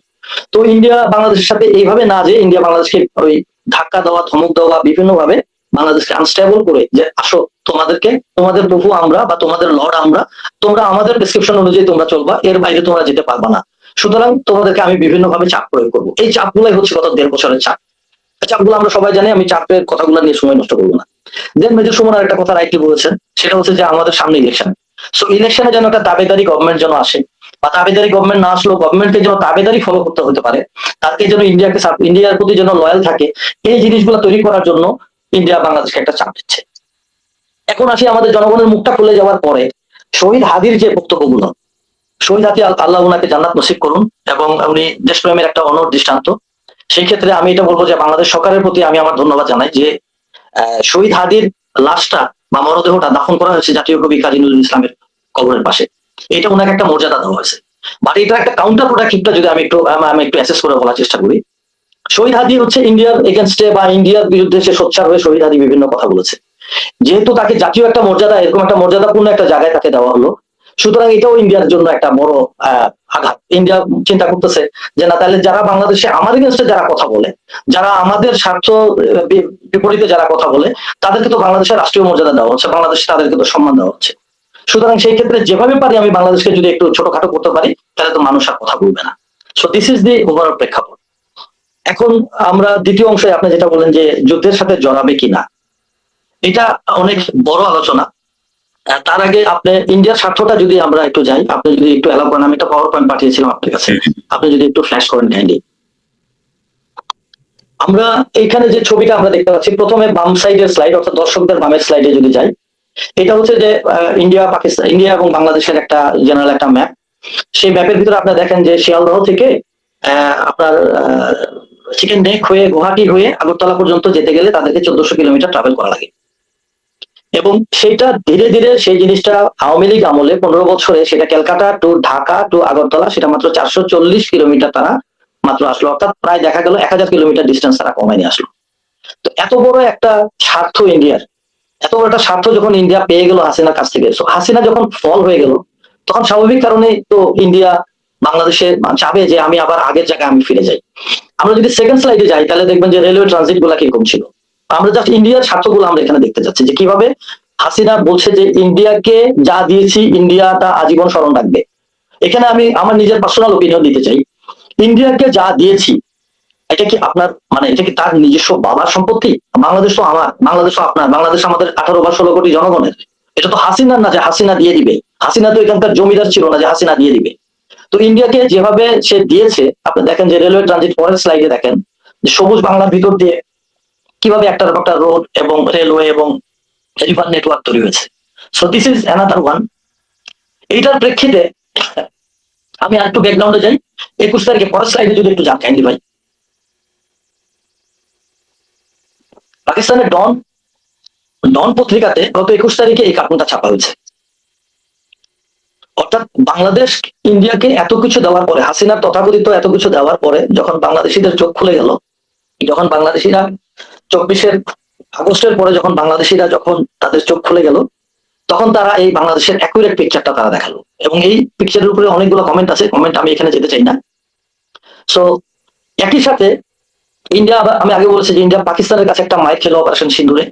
তো ইন্ডিয়া বাংলাদেশের সাথে এইভাবে না, যে ইন্ডিয়া বাংলাদেশকে ওই ধাক্কা দেওয়া, ধমক দেওয়া, বিভিন্ন ভাবে বাংলাদেশকে আনস্টেবল করে যে আসো, তোমাদের প্রভু আমরা বা তোমাদের লর্ড আমরা, তোমরা আমাদের প্রেসক্রিপশন অনুযায়ী তোমরা চলবা, এর বাইরে তোমরা যেতে পারবা না। সুতরাং তোমাদেরকে আমি বিভিন্ন ভাবে চাপ প্রয়োগ করবো। এই চাপগুলাই হচ্ছে গত 1.5 বছরের চাপ। চাপগুলো আমরা সবাই জানি, আমি চাপের কথাগুলো নিয়ে সময় নষ্ট করবো না। দেন মেজর সুমন আর একটা কথা রাইটলি বলেছেন, সেটা হচ্ছে যে আমাদের সামনে ইলেকশন। সো ইলেকশনে যেন একটা দাবেদারি গভর্নমেন্ট যেন আসে, বা দাবেদারি গভর্নমেন্ট না আসলেও গভর্নমেন্টকে যেন দাবেদারি ফলো করতে হতে পারে, তাকে যেন ইন্ডিয়ার প্রতি যেন লয়াল থাকে, এই জিনিসগুলো তৈরি করার জন্য ইন্ডিয়া বাংলাদেশকে একটা চাপ দিচ্ছে। এখন আসি আমাদের জনগণের মুখটা খুলে যাওয়ার পরে শহীদ হাদির যে বক্তব্যগুলো, শহীদ হাদি আল্লাহ উনাকে জান্নাত নসিব করুন, এবং উনি দেশপ্রেমের একটা অনর দৃষ্টান্ত। সেই ক্ষেত্রে আমি এটা বলবো যে বাংলাদেশ সরকারের প্রতি আমি আমার ধন্যবাদ জানাই যে শহীদ হাদির লাশটা বা মরদেহটা দাফন করা হয়েছে জাতীয় কবি কাজী নজরুল ইসলামের কবরের পাশে। এটা ওনাকে একটা মর্যাদা দেওয়া হয়েছে। বাট এটা একটা কাউন্টার প্রোডাক্টিভটা যদি আমি একটু অ্যাসেস করে বলার চেষ্টা করি, শহীদ হাদি হচ্ছে ইন্ডিয়ার এগেনস্টে বা ইন্ডিয়ার বিরুদ্ধে সে সোচ্চার হয়ে শহীদ হাদি বিভিন্ন কথা বলেছে। যেহেতু তাকে জাতীয় একটা মর্যাদা, এরকম একটা মর্যাদাপূর্ণ একটা জায়গায় তাকে দেওয়া হলো, সুতরাং এটাও ইন্ডিয়ার জন্য একটা বড় আঘাত। ইন্ডিয়া চিন্তা করতেছে যে না, তাহলে যারা বাংলাদেশে আমাদের এগেনস্টে যারা কথা বলে, যারা আমাদের স্বার্থ বিপরীতে যারা কথা বলে, তাদেরকে তো বাংলাদেশের রাষ্ট্রীয় মর্যাদা দেওয়া হচ্ছে, বাংলাদেশে তাদেরকে তো সম্মান দেওয়া হচ্ছে। সুতরাং সেই ক্ষেত্রে যেভাবে পারি আমি বাংলাদেশকে যদি একটু ছোটখাটো করতে পারি, তাহলে তো মানুষ আর কথা বলবে না। So this is the overall প্রেক্ষাপট। এখন আমরা দ্বিতীয় অংশে আপনি যেটা বলেন যে যুদ্ধের সাথে জড়াবে কিনা, এটা অনেক বড় আলোচনা। তার আগে আপনি ইন্ডিয়ার স্বার্থটা যদি আমরা একটু যাই, আপনি যদি একটু অ্যালাউ করেন, আমি একটা পাওয়ার পয়েন্ট পাঠিয়েছিলাম আপনার কাছে, আপনি যদি একটু ফ্ল্যাশ করেন কাইন্ডলি। আমরা এইখানে যে ছবিটা আমরা দেখতে পাচ্ছি, প্রথমে বাম সাইডের স্লাইড, অর্থাৎ দর্শকদের বামের স্লাইডে যদি যাই, এটা হচ্ছে যে ইন্ডিয়া এবং বাংলাদেশের একটা জেনারেল একটা ম্যাপ। সেই ম্যাপের ভিতরে আপনি দেখেন যে শিয়ালদহ থেকে আপনার চিকেন নেক হয়ে গুয়াহাটি হয়ে আগরতলা পর্যন্ত যেতে গেলে তাদেরকে 1400 কিলোমিটার ট্রাভেল করা লাগে। এবং সেটা ধীরে ধীরে সেই জিনিসটা আওয়ামী লীগ আমলে 15 বছরে সেটা ক্যালকাটা টু ঢাকা টু আগরতলা সেটা মাত্র 440 কিলোমিটার তারা মাত্র আসলো, অর্থাৎ প্রায় দেখা গেল 1000 কিলোমিটার ডিস্টেন্স তারা কমাই নিয়ে আসলো। তো এত বড় একটা স্বার্থ ইন্ডিয়ার, এত বড় একটা স্বার্থ যখন ইন্ডিয়া পেয়ে গেল হাসিনার কাছ থেকে, হাসিনা যখন ফল হয়ে গেল, তখন স্বাভাবিক কারণে তো ইন্ডিয়া বাংলাদেশে চাবে যে আমি আবার আগের জায়গায় আমি ফিরে যাই। আমরা যদি সেকেন্ড স্লাইডে যাই, তাহলে দেখবেন যে রেলওয়ে ট্রানজিট গুলা কিরকম ছিল। আমরা জাস্ট ইন্ডিয়ার স্বার্থগুলো আমরা এখানে দেখতে যাচ্ছি যে কিভাবে হাসিনা বলছে যে ইন্ডিয়াকে যা দিয়েছি ইন্ডিয়াটা আজীবন স্মরণ রাখবে। এখানে আমি আমার নিজের পার্সোনাল ওপিনিয়ন দিতে চাই, ইন্ডিয়াকে যা দিয়েছি এটা কি আপনার মানে এটা কি তার নিজস্ব বাবার সম্পত্তি? বাংলাদেশ তো আমার, বাংলাদেশ তো আপনার, বাংলাদেশ আমাদের 18 বা 16 কোটি জনগণের। এটা তো হাসিনার না যে হাসিনা দিয়ে দিবে, হাসিনা তো এখানকার জমিদার ছিল না যে হাসিনা দিয়ে দিবে। তো ইন্ডিয়াকে যেভাবে সে দিয়েছে, আপনি দেখেন যে রেলওয়ে ট্রানজিট পরের স্লাইডে দেখেন যে সবুজ বাংলার ভিতর দিয়ে কিভাবে একটার পর একটা রোড এবং রেলওয়ে এবং রিভার নেটওয়ার্ক তৈরি হয়েছে। So this is another one. এইটার প্রেক্ষিতে আমি আর একটু ব্যাকগ্রাউন্ডে যাই। 21 তারিখে পরের স্লাইডে যদি একটু যান কাইন্ডলি ভাই। পাকিস্তানের ডন পত্রিকাতে গত 21 তারিখে এই কার্টুনটা ছাপা হয়েছে। অর্থাৎ বাংলাদেশ ইন্ডিয়াকে এত কিছু দেওয়ার পরে, হাসিনার তথাকথিত এত কিছু দেওয়ার পরে যখন বাংলাদেশিদের চোখ খুলে গেল, যখন বাংলাদেশিরা 24 আগস্টের পরে যখন বাংলাদেশিরা যখন তাদের চোখ খুলে গেল, তখন তারা এই বাংলাদেশের অ্যাকুরেট পিকচারটা তারা দেখালো। এবং এই পিকচারের উপরে অনেকগুলো কমেন্ট আছে, কমেন্ট আমি এখানে যেতে চাই না। সো একই সাথে ইন্ডিয়া, আমি আগে বলেছি যে ইন্ডিয়া পাকিস্তানের কাছে একটা মাইর খেলো অপারেশন সিন্দুরে।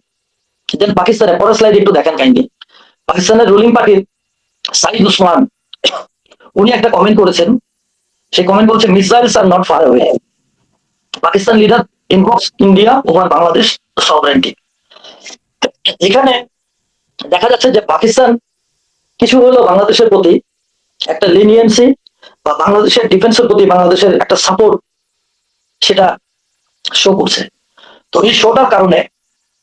দেন পাকিস্তানের পরের স্লাইড একটু দেখেন কাইন্ডলি। পাকিস্তানের রুলিং পার্টির সাইদ উসমান উনি একটা কমেন্ট করেছেন, সেই কমেন্ট বলছে missiles are not far away, Pakistan leader invokes India over Bangladesh sovereignty. এখানে দেখা যাচ্ছে যে পাকিস্তান কিছু হলো বাংলাদেশের প্রতি একটা লিনিয়েন্সি বা বাংলাদেশের ডিফেন্সের প্রতি বাংলাদেশের একটা সাপোর্ট সেটা শো করছে। তো এই শোটার কারণে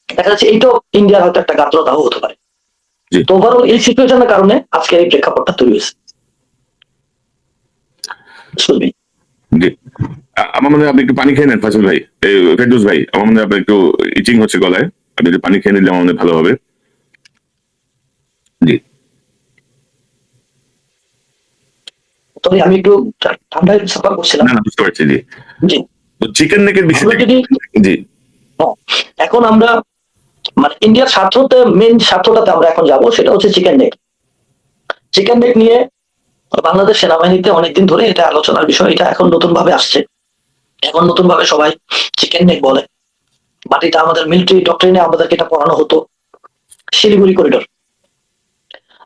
দেখা যাচ্ছে এইটাও ইন্ডিয়ার হয়তো একটা গাত্রদাহ হতে পারে। তো ওভারঅল এই সিচুয়েশনের কারণে আজকের এই প্রেক্ষাপটটা তৈরি হয়েছে। আমার মনে হয় আপনি একটু পানি খেয়ে নেন ফাজিল ভাই, ফেরদৌস ভাই, আমার মনে হয় আপনার একটু ইচিং হচ্ছে গলায়, আপনি একটু পানি খেয়ে নিলে আমার মনে হয় ভালো হবে। জি আমি একটু ঠান্ডায় সাফার করছিলাম। না বুঝতে পারছি। জি জি, তো চিকেন নেকের বিষয় যদি জি এখন আমরা মানে ইন্ডিয়ার স্বার্থতে মেন স্বার্থটাতে আমরা এখন যাব, সেটা হচ্ছে চিকেন নেক। চিকেন নেক নিয়ে বাংলাদেশ সেনাবাহিনীতে অনেকদিন ধরে এটা আলোচনার বিষয়, এটা এখন নতুন ভাবে আসছে, এখন নতুন ভাবে সবাই চিকেন নেক বলে, বাট এটা আমাদের মিলিটারি ডক্ট্রিনে আমাদেরকে এটা পড়ানো হতো শিলিগুড়ি করিডোর।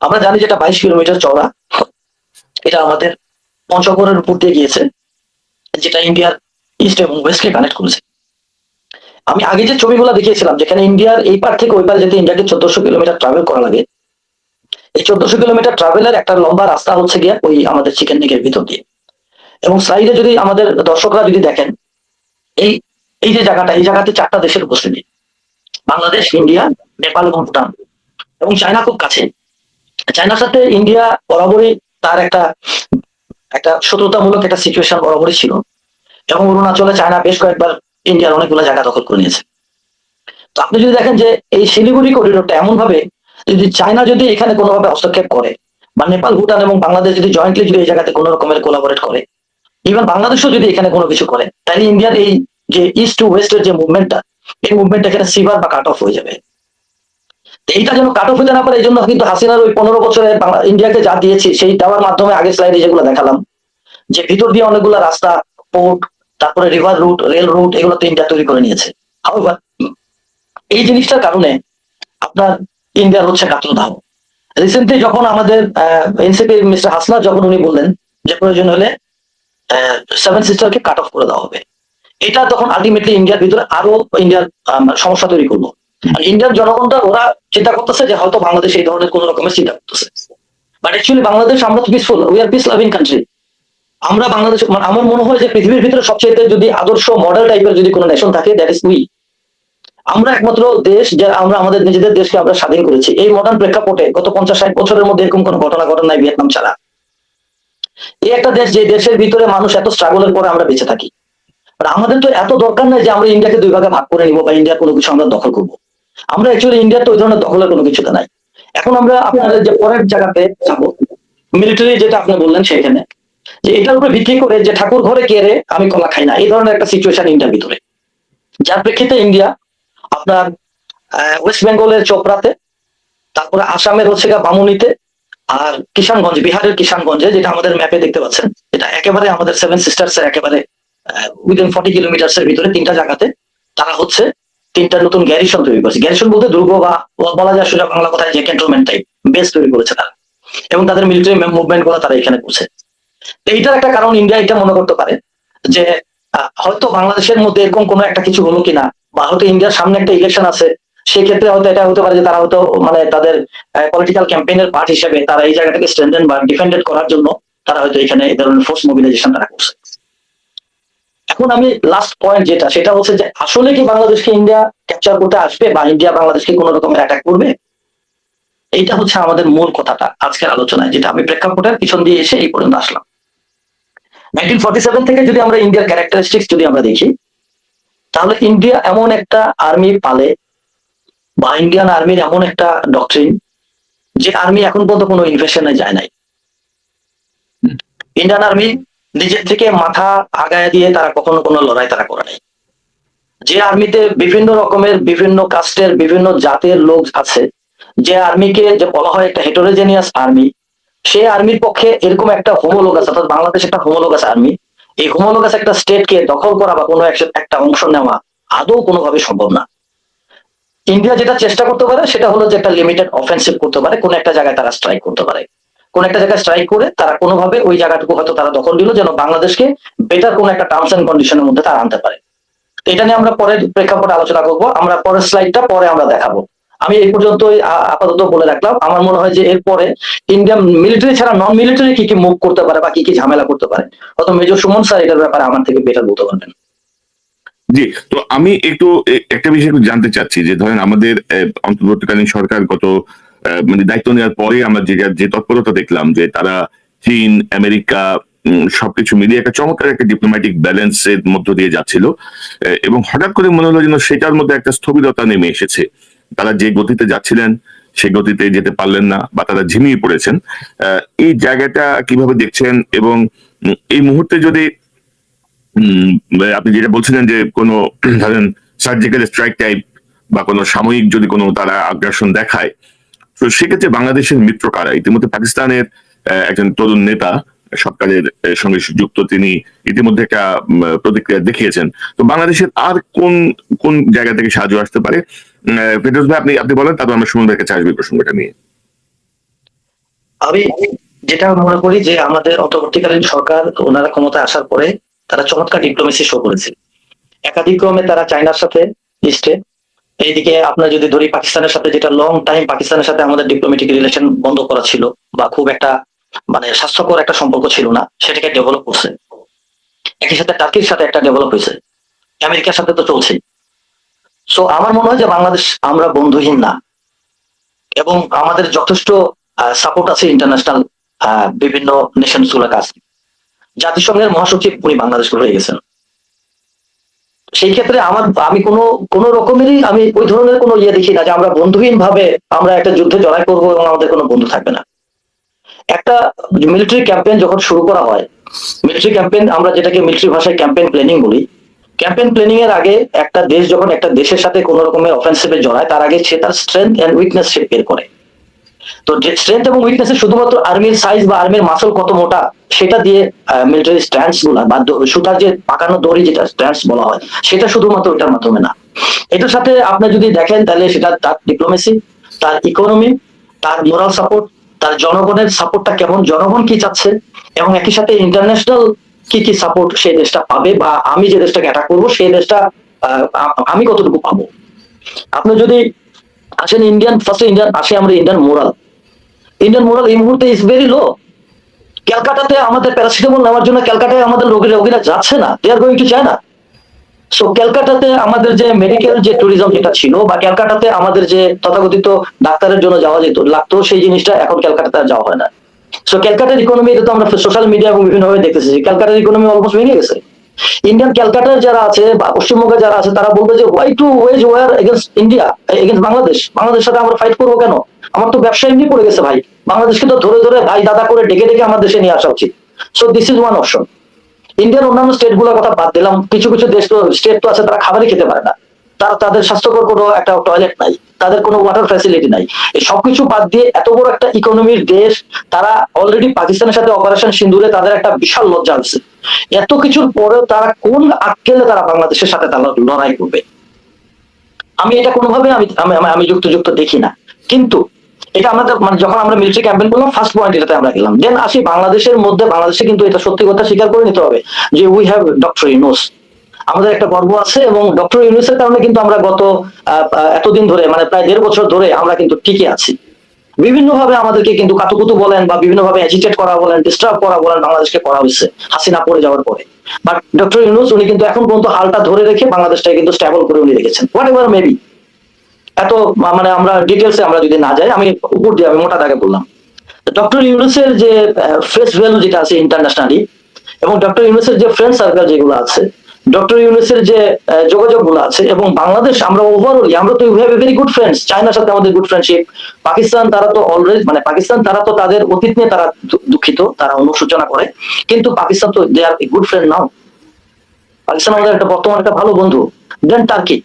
আমরা জানি যেটা 22 কিলোমিটার চওড়া, এটা আমাদের পঞ্চগড়ের উপর দিয়ে গিয়েছে, যেটা ইন্ডিয়ার ইস্ট এবং ওয়েস্টকে কানেক্ট করেছে। আমি আগে যে ছবিগুলো দেখিয়েছিলাম যেখানে ইন্ডিয়ার এই পার থেকে ওই পার যেতে ইন্ডিয়াকে 1400 কিলোমিটার ট্রাভেল করা লাগে, এই 1400 কিলোমিটার ট্রাভেলের একটা লম্বা রাস্তা হচ্ছে গিয়া ওই আমাদের চিকেন নেকের ভিতর দিয়ে। এবং স্লাইডে যদি আমাদের দর্শকরা যদি দেখেন, এই এই যে জায়গাটা, এই জায়গাতে 4টা দেশের উপস্থিতি, বাংলাদেশ, ইন্ডিয়া, নেপাল এবং ভুটান, এবং চায়না খুব কাছে। চায়নার সাথে ইন্ডিয়া বরাবরই তার একটা একটা শত্রুতামূলক একটা সিচুয়েশন বরাবরই ছিল, এবং অরুণাচলে চায়না বেশ কয়েকবার ইন্ডিয়ার অনেকগুলো জায়গা দখল করে নিয়েছে। তো আপনি যদি দেখেন যে এই শিলিগুড়ি করিডোরটা এমন ভাবে, যদি চায়না যদি এখানে কোনোভাবে হস্তক্ষেপ করে, বা নেপাল, ভুটান এবং বাংলাদেশ যদি জয়েন্টলি যদি এই জায়গাতে কোনো রকমের কোলাবোরেট করে, ইভেন বাংলাদেশও যদি এখানে কোনো কিছু করে, তাহলে ইন্ডিয়ার এই যে ইস্ট টু ওয়েস্টের যে মুভমেন্টটা, এই মুভমেন্টটা এখানে সিভার বা কাট অফ হয়ে যাবে। এইটা যেন কাট অফ হতে না পারে, এই জন্য কিন্তু হাসিনার ওই 15 বছরে ইন্ডিয়াকে যা দিয়েছি সেই দেওয়ার মাধ্যমে আগে স্লাইডে যেগুলো দেখালাম, যে ভিতর দিয়ে অনেকগুলো রাস্তা, পোর্ট, তারপরে রিভার রুট, রেল রুট, এগুলো তো ইন্ডিয়া তৈরি করে নিয়েছে। হাউএভার এই জিনিসটার কারণে আপনার ইন্ডিয়ার হচ্ছে কাতর দাও। রিসেন্টলি যখন আমাদের এনসিপি মিস্টার হাসনাত যখন উনি বললেন যে প্রয়োজন হলে 7 সিস্টারকে কাট অফ করে দেওয়া হবে, এটা তখন আলটিমেটলি ইন্ডিয়ার ভিতরে আরো ইন্ডিয়ার সমস্যা তৈরি করবো। আর ইন্ডিয়ার জনগণটা ওরা চিন্তা করতেছে যে হয়তো বাংলাদেশ এই ধরনের কোন রকমের চিন্তা করতেছে, বাট অ্যাকচুয়ালি বাংলাদেশ, আমরা তো peaceful, we are peace loving country. আমরা বাংলাদেশ, মানে আমার মনে হয় যে পৃথিবীর ভিতরে সবচেয়ে যদি আদর্শ মডেল টাইপের যদি কোনো নেশন থাকে, দ্যাট ইজ উই। আমরা একমাত্র দেশ যে আমরা আমাদের নিজেদের দেশকে আমরা স্বাধীন করেছি। এই মডার্ন প্রেক্ষাপটে গত 50-60 বছরের মধ্যে এরকম কোনো ঘটনা ঘটে নাই ভিয়েতনাম ছাড়া। এই একটা দেশ, যে দেশের ভিতরে মানুষ এত স্ট্রাগলের পরে আমরা বেঁচে থাকি। আমাদের তো এত দরকার নাই যে আমরা ইন্ডিয়াকে 2 ভাগে ভাগ করে নিবো বা ইন্ডিয়ার কোনো কিছু আমরা দখল করবো। আমরা অ্যাকচুয়ালি ইন্ডিয়ার তো ওই ধরনের দখলের কোনো কিছুতে নাই। এখন আমরা আপনাদের যে পরের জায়গাতে যাবো, মিলিটারি যেটা আপনি বললেন সেখানে, যে এটার উপরে ভিত্তি করে যে ঠাকুর ঘরে কেড়ে আমি কলা খাই না, এই ধরনের একটা সিচুয়েশন ইন্ডিয়ার ভিতরে, যার প্রেক্ষিতে ইন্ডিয়া আপনার ওয়েস্ট বেঙ্গলের চোপড়াতে, তারপরে আসামের হচ্ছে বামুনিতে, আর কিষানগঞ্জ, বিহারের কিষানগঞ্জে, যেটা আমাদের ম্যাপে দেখতে পাচ্ছেন, এটা একেবারে আমাদের 7 সিস্টার্স এর একেবারে উইদিন 40 কিলোমিটার্স এর ভিতরে 3টা জায়গাতে তারা হচ্ছে 3টা নতুন গ্যারিসন তৈরি করেছে। গ্যারিসন বলতে দুর্গ বা বলা যায় সোজা বাংলা কথায় যে ক্যান্টনমেন্ট টাইপ বেস তৈরি করেছে তারা, এবং তাদের মিলিটারি মুভমেন্ট গুলো তারা এখানে করছে। এইটার একটা কারণ ইন্ডিয়া এটা মনে করতে পারে যে হয়তো বাংলাদেশের মধ্যে এরকম কোনো একটা কিছু হলো কিনা, বা হয়তো ইন্ডিয়ার সামনে একটা ইলেকশন আছে, সেই ক্ষেত্রে হয়তো এটা হতে পারে যে তারা হয়তো মানে তাদের পলিটিক্যাল ক্যাম্পেইনের পার্ট হিসেবে তারা এই জায়গাটাকে স্ট্রেনথেন বা ডিফেন্ডেড করার জন্য তারা হয়তো এখানে এই ধরনের ফোর্স মোবিলাইজেশন তারা করছে। এখন আমি লাস্ট পয়েন্ট যেটা, সেটা হচ্ছে যে আসলে কি বাংলাদেশকে ইন্ডিয়া ক্যাপচার করতে আসবে, বা ইন্ডিয়া বাংলাদেশকে কোন রকমের অ্যাটাক করবে? এইটা হচ্ছে আমাদের মূল কথাটা আজকের আলোচনায়, যেটা আমি প্রেক্ষাপটের পিছন দিয়ে এসে এই পর্যন্ত আসলাম। 1947 থেকে যদি আমরা ইন্ডিয়ার ক্যারেক্টারিস্টিক্স যদি আমরা দেখি, তাহলে ইন্ডিয়া এমন একটা আর্মি পালে, বা ইন্ডিয়ান আর্মির এমন একটা ডক্ট্রিন, যে আর্মি এখন পর্যন্ত কোনো ইনভেশনে যায় নাই। ইন্ডিয়ান আর্মি নিজের থেকে মাথা আগায় দিয়ে তারা কখনো কোনো লড়াই তারা করে নাই। যে আর্মিতে বিভিন্ন রকমের, বিভিন্ন কাস্টের, বিভিন্ন জাতের লোক আছে, যে আর্মিকে যে বলা হয় একটা হেটেরোজেনিয়াস আর্মি, সেই আর্মির পক্ষে এরকম একটা হোমোলোগাস, অর্থাৎ বাংলাদেশ একটা হোমোলোগাস আর্মি, এই হোমোলোগাস একটা স্টেটকে দখল করা বা কোনো একটা অংশ নেওয়া আদৌ কোনোভাবে সম্ভব না। ইন্ডিয়া যেটা চেষ্টা করতে পারে সেটা হলো যে একটা লিমিটেড অফেন্সিভ করতে পারে, কোন একটা জায়গায় তারা স্ট্রাইক করতে পারে, কোন একটা জায়গায় স্ট্রাইক করে তারা কোনোভাবে ওই জায়গাটুকু হয়তো তারা দখল দিল, যেন বাংলাদেশকে বেটার কোন একটা টার্মস এন্ড কন্ডিশনের মধ্যে তারা আনতে পারে। এটা নিয়ে আমরা পরের প্রেক্ষাপটে আলোচনা করবো, আমরা পরের স্লাইডটা পরে আমরা দেখাবো। আমি এই পর্যন্ত আপাতত বলে রাখলাম। আমার মনে হয় যে এরপরে ইন্ডিয়ান মিলিটারি ছাড়া নন মিলিটারি কি কি মুভ করতে পারে বা কি কি ঝামেলা করতে পারে, হয়তো মেজর সুমন স্যার এটার ব্যাপারে আমার থেকে বেটার বলতে পারবেন। জি, তো আমি একটু একটা বিষয় একটু জানতে চাচ্ছি, যে ধরেন আমাদের অন্তর্বর্তীকালীন সরকার গত মানে দায়িত্ব নেওয়ার পরে আমরা যে তৎপরতা দেখলাম, যে তারা চীন, আমেরিকা সবকিছু মিলিয়ে একটা চমৎকার একটা ডিপ্লোম্যাটিক ব্যালেন্সের মধ্য দিয়ে যাচ্ছিল, এবং হঠাৎ করে মনে হলো যেন সেটার মধ্যে একটা স্থবিরতা নেমে এসেছে। তারা যে গতিতে যাচ্ছিলেন সেই গতিতে যেতে পারলেন না, বা তারা ঝিমিয়ে পড়েছেন। এই জায়গাটা কিভাবে দেখছেন? এবং এই মুহূর্তে যদি আপনি যেটা বলছিলেন যে কোনো ধরেন সার্জিক্যাল স্ট্রাইক টাইপ বা কোনো সাময়িক যদি কোনো তারা আগ্রাসন দেখায়, তো সেক্ষেত্রে বাংলাদেশের মিত্র কারা? ইতিমধ্যে পাকিস্তানের একজন তরুণ নেতা সরকারের সঙ্গে যুক্ত, তিনি ইতিমধ্যে একটা প্রতিক্রিয়া দেখিয়েছেন। তো বাংলাদেশের আর কোন কোন জায়গা থেকে সাহায্য আসতে পারে? ফেরদৌস ভাই, আপনি আপনি বলেন, তারপর আমরা সুমন ভাইয়ের কাছে আসবো প্রসঙ্গটা নিয়ে। আমি যেটা মনে করি যে আমাদের অন্তর্বর্তীকালীন সরকার ওনারা ক্ষমতায় আসার পরে তারা চমৎকার ডিপ্লোমেসি শো করেছে। একাধিক ক্রমে তারা চায়নার সাথে লিস্টে, এইদিকে আপনার যদি ধরি পাকিস্তানের সাথে, যেটা লং টাইম পাকিস্তানের সাথে আমাদের ডিপ্লোমেটিক রিলেশন বন্ধ করা ছিল বা খুব একটা মানে স্বাস্থ্যকর একটা সম্পর্ক ছিল না, সেটাকে ডেভেলপ করছে। একই সাথে টার্কির সাথে একটা ডেভেলপ হয়েছে, আমেরিকার সাথে তো চলছেই। সো আমার মনে হয় যে বাংলাদেশ আমরা বন্ধুহীন না, এবং আমাদের যথেষ্ট সাপোর্ট আছে ইন্টারন্যাশনাল বিভিন্ন নেশনস গুলোর কাছে। জাতিসংঘের মহাসচিব উনি বাংলাদেশ রয়ে গেছেন। সেই ক্ষেত্রে আমি কোনো রকমেরই আমি ওই ধরনের কোনো ইয়ে দেখি না যে আমরা বন্ধুহীন ভাবে আমরা একটা যুদ্ধে জড়াই করবো এবং আমাদের কোনো বন্ধু থাকবে না। একটা মিলিটারি ক্যাম্পেইন যখন শুরু করা হয়, মিলিটারি ক্যাম্পেইন আমরা যেটাকে মিলিটারি ভাষায় ক্যাম্পেইন প্ল্যানিং বলি, ক্যাম্পেইন প্ল্যানিং এর আগে একটা দেশ যখন একটা দেশের সাথে কোন রকমের অফেন্সিভে জড়ায়, তার আগে সে তার স্ট্রেংথ এন্ড উইকনেস সে বের করে। তো স্ট্রেংথ এবং উইকনেস শুধুমাত্র আর্মির সাইজ বা আর্মির মাসল কত মোটা সেটা দিয়ে মিলিটারি স্ট্যান্ডস গুলা বা সুতার যে পাকানো দড়ি যেটা স্ট্যান্ডস বলা হয়, সেটা শুধুমাত্র ওটার মাধ্যমে না। এটার সাথে আপনি যদি দেখেন তাহলে সেটা তার ডিপ্লোমেসি, তার ইকোনমি, তার মোরাল সাপোর্ট, তার জনগণের সাপোর্টটা কেমন, জনগণ কি চাচ্ছে, এবং একই সাথে ইন্টারন্যাশনাল কি কি সাপোর্ট সেই দেশটা পাবে, বা আমি যে দেশটাকে অ্যাটাক করবো সেই দেশটা আমি কতটুকু পাবো। আপনি যদি আসেন ইন্ডিয়ান আসে আমরা ইন্ডিয়ান মোরাল এই মুহূর্তে ইজ ভেরি লো। ক্যালকাটাতে আমাদের প্যারাসিটামল নেওয়ার জন্য ক্যালকাটায় আমাদের রোগীরা যাচ্ছে না, they are going to China. So ক্যালকাটাতে আমাদের যে মেডিকেল যে ট্যুরিজম যেটা ছিল, বা ক্যালকাটাতে আমাদের যে তথাকথিত ডাক্তারের জন্য যাওয়া যেত লাগতো, সেই জিনিসটা এখন ক্যালকাটাতে আর যাওয়া হয় না। সো ক্যালকাটার ইকোনমি, এটা তো আমরা সোশ্যাল মিডিয়া এবং বিভিন্ন ভাবে দেখতেছি, ক্যালকাটার ইকোনমি অলমোস্ট ভেঙে গেছে। ইন্ডিয়ান ক্যালকাটার যারা আছে বা পশ্চিমবঙ্গে যারা আছে, তারা বলবে যে why to wage war against India, against বাংলাদেশের সাথে আমরা ফাইট করবো কেন? আমার তো ব্যবসা এমনি পড়ে গেছে ভাই, বাংলাদেশকে তো ধরে ধরে ভাই দাদা করে ডেকে ডেকে আমার দেশে নিয়ে আসা উচিত। So this is one option. ইন্ডিয়ার অন্যান্য স্টেট গুলোর কথা বাদ দিলাম, কিছু কিছু দেশ তো স্টেট তো আছে তারা খাবারই খেতে পারে না, তাদের স্বাস্থ্যকর কোনো একটা টয়লেট নাই, তাদের কোনো ওয়াটার ফ্যাসিলিটি নাই। এই সবকিছু বাদ দিয়ে এত বড় একটা ইকোনমির দেশ, তারা অলরেডি পাকিস্তানের সাথে অপারেশন সিন্দুরে তাদের একটা বিশাল লজ্জা আছে। এত কিছুর পরেও তারা কোন আক্কেলে তারা বাংলাদেশের সাথে তারা লড়াই করবে? আমি এটা কোনোভাবে আমি যুক্ত দেখি না। কিন্তু এটা আমাদের মানে যখন আমরা মিলিটারি ক্যাম্পেইন করলাম, ফার্স্ট পয়েন্ট এটাতে আমরা গেলাম। দেন আসি বাংলাদেশের মধ্যে, বাংলাদেশে কিন্তু এটা সত্যি কথা স্বীকার করে নিতে হবে যে উই হ্যাভ ডক্টর ইউনূস, আমাদের একটা গর্ব আছে, এবং ডক্টর ইউনূসের কারণে কিন্তু আমরা গত এতদিন ধরে মানে প্রায় 1.5 বছর ধরে আমরা কিন্তু টিকে আছি। বিভিন্ন ভাবে আমাদেরকে কিন্তু কাতুকুতু বলেন বা বিভিন্ন ভাবে এজিটেট করা বলেন, ডিস্টার্ব করা বলেন, বাংলাদেশকে করা হয়েছে হাসিনা পড়ে যাওয়ার পরে। বাট ডক্টর ইউনূস উনি কিন্তু এখন পর্যন্ত হালটা ধরে রেখে বাংলাদেশটাকে কিন্তু স্টেবল করে উনি রেখেছেন, হোয়াট এভার মেবি। এত মানে আমরা ডিটেলসে আমরা যদি না যাই, আমি উপর দিয়ে আমি মোটা দাগে বললাম। ডক্টর ইউনূসের যে ফেস ভ্যালু যেটা আছে ইন্টারন্যাশনালি, এবং ডক্টর ইউনূসের যে ফ্রেন্ড সার্কেল যেগুলো আছে, ডক্টর ইউনূসের যে যোগাযোগ গুলো আছে, এবং বাংলাদেশ আমরা ওভারঅলি আমরা তো we have a very good friends. চায়নার সাথে আমাদের গুড ফ্রেন্ডশিপ। পাকিস্তান তারা তো অলরেডি মানে পাকিস্তান তারা তো তাদের অতীত নিয়ে তারা দুঃখিত, তারা অনুশোচনা করে, কিন্তু পাকিস্তান তো দে আর এ গুড ফ্রেন্ড নাও। পাকিস্তান আমাদের একটা বর্তমান একটা ভালো বন্ধু। দেন টার্কি।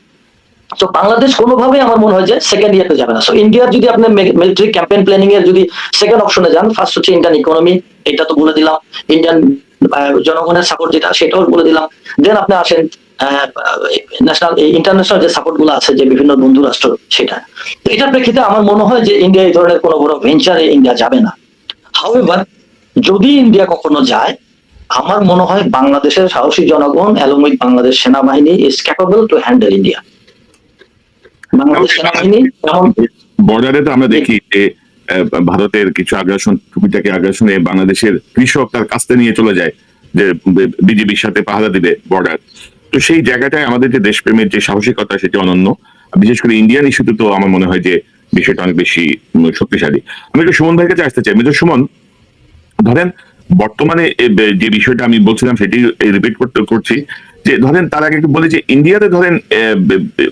তো বাংলাদেশ কোনোভাবে আমার মনে হয় যে সেকেন্ড ইয়ারতে যাবে না। সো ইন্ডিয়ার যদি আপনি মিলিটারি ক্যাম্পেইন প্ল্যানিং এর যদি সেকেন্ড অপশনে যান, ফার্স্ট হচ্ছে ইন্ডিয়ান ইকোনমি, এটা তো বলে দিলাম। ইন্ডিয়ান জনগণের সাপোর্ট যেটা সেটাও বলে দিলাম। দেন আপনি আসেন ন্যাশনাল ইন্টারন্যাশনাল যে সাপোর্ট গুলো আছে, যে বিভিন্ন বন্ধু রাষ্ট্র, সেটা। তো এটার প্রেক্ষিতে আমার মনে হয় যে ইন্ডিয়া এই ধরনের কোনো বড় ভেঞ্চারে ইন্ডিয়া যাবে না। হাউএভার যদি ইন্ডিয়া কখনো যায়, আমার মনে হয় বাংলাদেশের সাহসী জনগণ অ্যালং উইথ বাংলাদেশ সেনাবাহিনী is capable to handle India. Bangladesh সেনাবাহিনী এমন বর্ডারে তো আমরা দেখি যে ভারতের কিছু আগ্রাসন, টুপিটাকে আগ্রাসনে বাংলাদেশের কৃষক তার কাস্তে নিয়ে চলে যায় যে বিজিবির সাথে পাহারা দিবে বর্ডার। তো সেই জায়গাটায় আমাদের যে দেশপ্রেমের যে সাহসিকতা, সেটি অনন্য। বিশেষ করে ইন্ডিয়ান ইস্যুতে তো আমার মনে হয় যে বিষয়টা অনেক বেশি শক্তিশালী। আমি একটু সুমন ভাইয়ের কাছে আসতে চাই। মিস্টার সুমন, ধরেন বর্তমানে যে বিষয়টা আমি বলছিলাম সেটি রিপিট করছি, যে ধরেন তার আগে একটু বলে যে ইন্ডিয়াতে ধরেন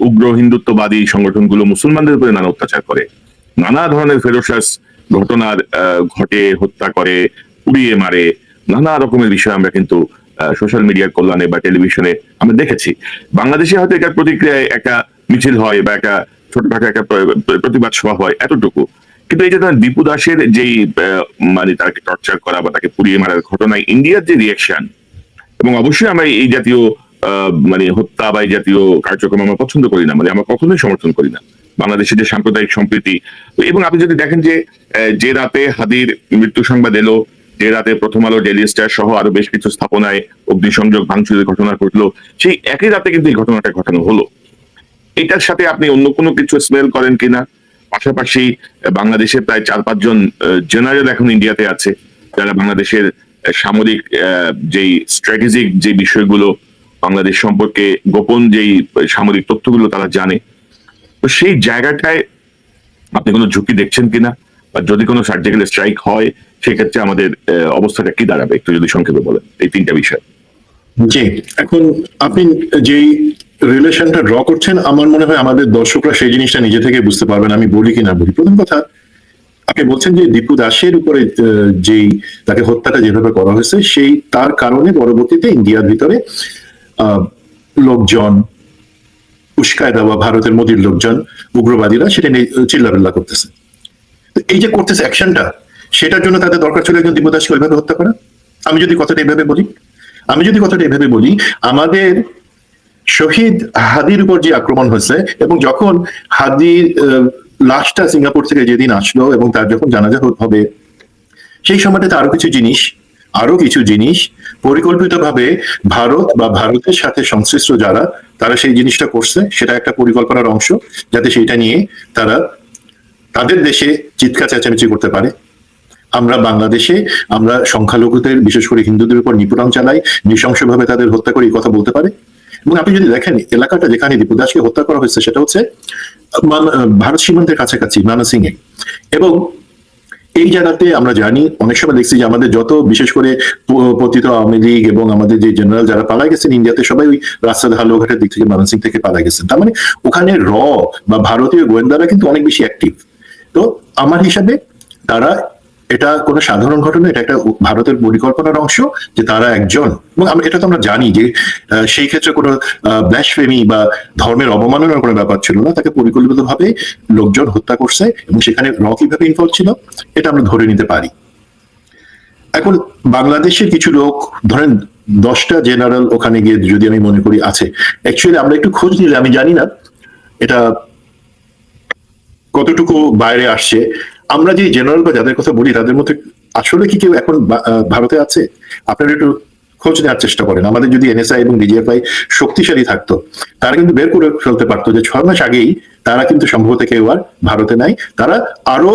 উগ্র হিন্দুত্ববাদী সংগঠনগুলো মুসলমানদের উপরে নানা অত্যাচার করে, নানা ধরনের ফেরোসাস ঘটনার ঘটে, হত্যা করে, পুড়িয়ে মারে, নানা রকমের বিষয় আমরা কিন্তু সোশ্যাল মিডিয়ার কল্যাণে বা টেলিভিশনে আমরা দেখেছি। বাংলাদেশে হয়তো এটার প্রতিক্রিয়ায় একটা মিছিল হয় বা একটা ছোটখাটো একটা প্রতিবাদ সভা হয়, এতটুকু। কিন্তু এই যে ধরেন দীপু দাসের যেই মানে তাকে টর্চার করা বা তাকে পুড়িয়ে মারার ঘটনায় ইন্ডিয়ার যে রিয়াকশন, এবং অবশ্যই আমরা এই জাতীয় মানে হত্যা বা এই জাতীয় কার্যক্রম আমরা পছন্দ করি না, মানে আমরা কখনোই সমর্থন করি না। বাংলাদেশের যে সাম্প্রদায়িক সম্প্রীতি, এবং আপনি যদি দেখেন যে রাতে হাদির মৃত্যু সংবাদ এলো, যে রাতে প্রথম আলো, ডেইলি স্টার সহ আরো বেশ কিছু স্থাপনায় অগ্নিসংযোগ ভাঙচুরের ঘটনা ঘটলো, সেই একই রাতে কিন্তু এই ঘটনাটা ঘটানো হলো। এটার সাথে আপনি অন্য কোনো কিছু স্মেল করেন কিনা? পাশাপাশি বাংলাদেশে প্রায় 4-5 জন জেনারেল এখন ইন্ডিয়াতে আছে, যারা বাংলাদেশের সামরিক যেই স্ট্র্যাটেজিক যে বিষয়গুলো, বাংলাদেশ সম্পর্কে গোপন যেই সামরিক তথ্যগুলো তারা জানে। তো সেই জায়গাটায় আপনি কোনো ঝুঁকি দেখছেন কিনা, বা যদি কোনো সার্জিক্যাল স্ট্রাইক হয় সেক্ষেত্রে আমাদের অবস্থাটা কি দাঁড়াবে, একটু যদি সংক্ষেপে বলেন এই 3টা বিষয়। জি, এখন আপনি যেই রিলেশনটা ড্র করছেন, আমার মনে হয় আমাদের দর্শকরা সেই জিনিসটা নিজে থেকে বুঝতে পারবেন আমি বলি কিনা বলি। প্রথম কথা, আপনি বলছেন যে দীপু দাসের উপরে যেই তাকে হত্যাটা যেভাবে করা হয়েছে, সেই তার কারণে পরবর্তীতে ইন্ডিয়ার ভিতরে লোকজন উস্কায় দেওয়া, ভারতের মোদীর লোকজন, উগ্রবাদীরা সেটা নিয়ে চিল্লাবিল্লা করতেছে। তো এই যে করতেছে অ্যাকশনটা, সেটার জন্য তাদের দরকার ছিল একজন দীপু দাসকে ওইভাবে হত্যা করা। আমি যদি কথাটা এইভাবে বলি, আমাদের শহীদ হাদির উপর যে আক্রমণ হয়েছে, এবং যখন হাদির লাশটা সিঙ্গাপুর থেকে যেদিন আসলো এবং তার যখন জানাজা হবে, সেই সময়টাতে আরো কিছু জিনিস পরিকল্পিতভাবে ভারত বা ভারতের সাথে সংশ্লিষ্ট যারা, তারা সেই জিনিসটা করছে। সেটা একটা পরিকল্পনার অংশ, যাতে সেইটা নিয়ে তারা তাদের দেশে চিৎকার চেঁচামেচি করতে পারে। আমরা বাংলাদেশে আমরা সংখ্যালঘুদের, বিশেষ করে হিন্দুদের উপর নিপীড়ন চালাই, নৃশংসভাবে তাদের হত্যা করে, এই কথা বলতে পারে। এবং আপনি যদি দেখেন এলাকাটা যেখানে দীপু দাসকে হত্যা করা হয়েছে, সেটা হচ্ছে ভারত সীমান্তের কাছাকাছি মানসিং এ। এবং এই জায়গাতে আমরা জানি, অনেক সময় দেখছি যে আমাদের যত, বিশেষ করে পতিত আওয়ামী লীগ এবং আমাদের যে জেনারেল যারা পালা গেছেন ইন্ডিয়াতে, সবাই ওই রাস্তা হালুঘাটের দিক থেকে মানসিং থেকে পালা গেছেন। তার মানে ওখানে বা ভারতীয় গোয়েন্দারা কিন্তু অনেক বেশি অ্যাক্টিভ। তো আমার হিসাবে তারা, এটা কোনো সাধারণ ঘটনা, এটা একটা ভারতের পরিকল্পনার অংশ, যে তারা একজন, এবং এটা তো আমরা জানি যে সেই ক্ষেত্রে কোনো ব্লাসফেমি বা ধর্মের অবমাননার কোনো ব্যাপার ছিল না, তাকে পরিকল্পিতভাবে লোকজন হত্যা করছে, এবং সেখানে কিভাবে ইনভলভ ছিল এটা আমরা ধরে নিতে পারি। এখন বাংলাদেশের কিছু লোক, ধরেন 10টা জেনারেল ওখানে গিয়ে যদি আমি মনে করি আছে, অ্যাকচুয়ালি আমরা একটু খোঁজ নিলে, আমি জানি না এটা কতটুকু বাইরে আসছে, আমরা যে জেনারেল বা যাদের কথা বলি তাদের মধ্যে আসলে কি কেউ এখন ভারতে আছে? আপনারা একটু খোঁজ নেওয়ার চেষ্টা করেন। আমাদের যদি এনএসআই এবং ডিজিএফআই শক্তিশালী থাকতো, তারা কিন্তু বের করে ফেলতে পারতো যে 6 মাস আগেই তারা কিন্তু সম্ভবত কেউ আর ভারতে নাই, তারা আরো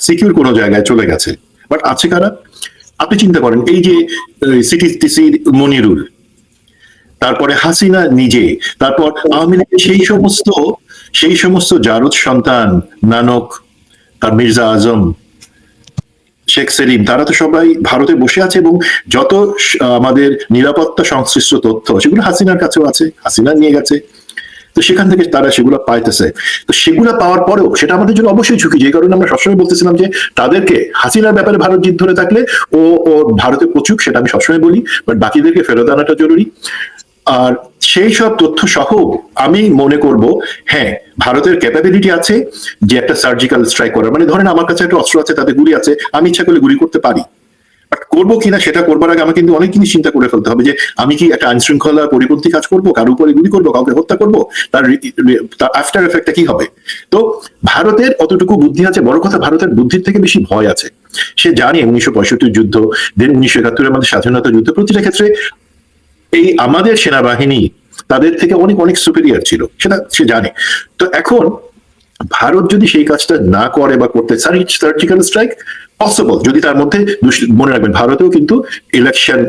সিকিউর কোনো জায়গায় চলে গেছে। বাট আছে কারা? আপনি চিন্তা করেন, এই যে সিটিসি মনিরুল, তারপরে হাসিনা নিজে, তারপর আওয়ামী লীগের সেই সমস্ত জারদ সন্তান, নানক, তার মির্জা আজম, শেখ সেলিম, তারা তো সবাই ভারতে বসে আছে, এবং যত আমাদের নিরাপত্তা সংশ্লিষ্ট তথ্য সেগুলো হাসিনার কাছেও আছে, হাসিনা নিয়ে গেছে। তো সেখান থেকে তারা সেগুলো পাইতেছে। তো সেগুলো পাওয়ার পরেও সেটা আমাদের জন্য অবশ্যই ঝুঁকি, যে কারণে আমরা সবসময় বলতেছিলাম যে তাদেরকে, হাসিনার ব্যাপারে ভারত জিদ ধরে থাকলে ও ভারতে পচুক, সেটা আমি সবসময় বলি, বাট বাকিদেরকে ফেরত আনাটা জরুরি। আর সেই সব তথ্য সহ আমি মনে করব, হ্যাঁ, ভারতের ক্যাপাবিলিটি আছে যে একটা সার্জিক্যাল স্ট্রাইক করার। মানে ধরেন আমার কাছে একটা অস্ত্র আছে, তাতে গুলি আছে, আমি ইচ্ছা করলে গুলি করতে পারি। বাট করবো কিনা সেটা করবার আগে আমাকে কিন্তু অনেক জিনিস চিন্তা করে ফেলতে হবে, যে আমি কি একটা আইন শৃঙ্খলা পরিপন্থী কাজ করবো, কারো উপরে গুলি করবো, কাউকে হত্যা করবো, তার আফটার এফেক্টটা কি হবে। তো ভারতের অতটুকু বুদ্ধি আছে। বড় কথা, ভারতের বুদ্ধির থেকে বেশি ভয় আছে। সে জানে 1965 যুদ্ধ, দেন 1971 আমাদের স্বাধীনতা যুদ্ধ, প্রতিটা ক্ষেত্রে এই আমাদের সেনাবাহিনী তাদের থেকে অনেক অনেক সুপেরিয়ার ছিল, সেটা সে জানে। তো এখন ভারত যদি সেই কাজটা না করে বা করতে সার্জিক্যাল স্ট্রাইক পসিবল, যদি তার মধ্যে, মনে রাখবেন ভারতেও কিন্তু ইলেকশন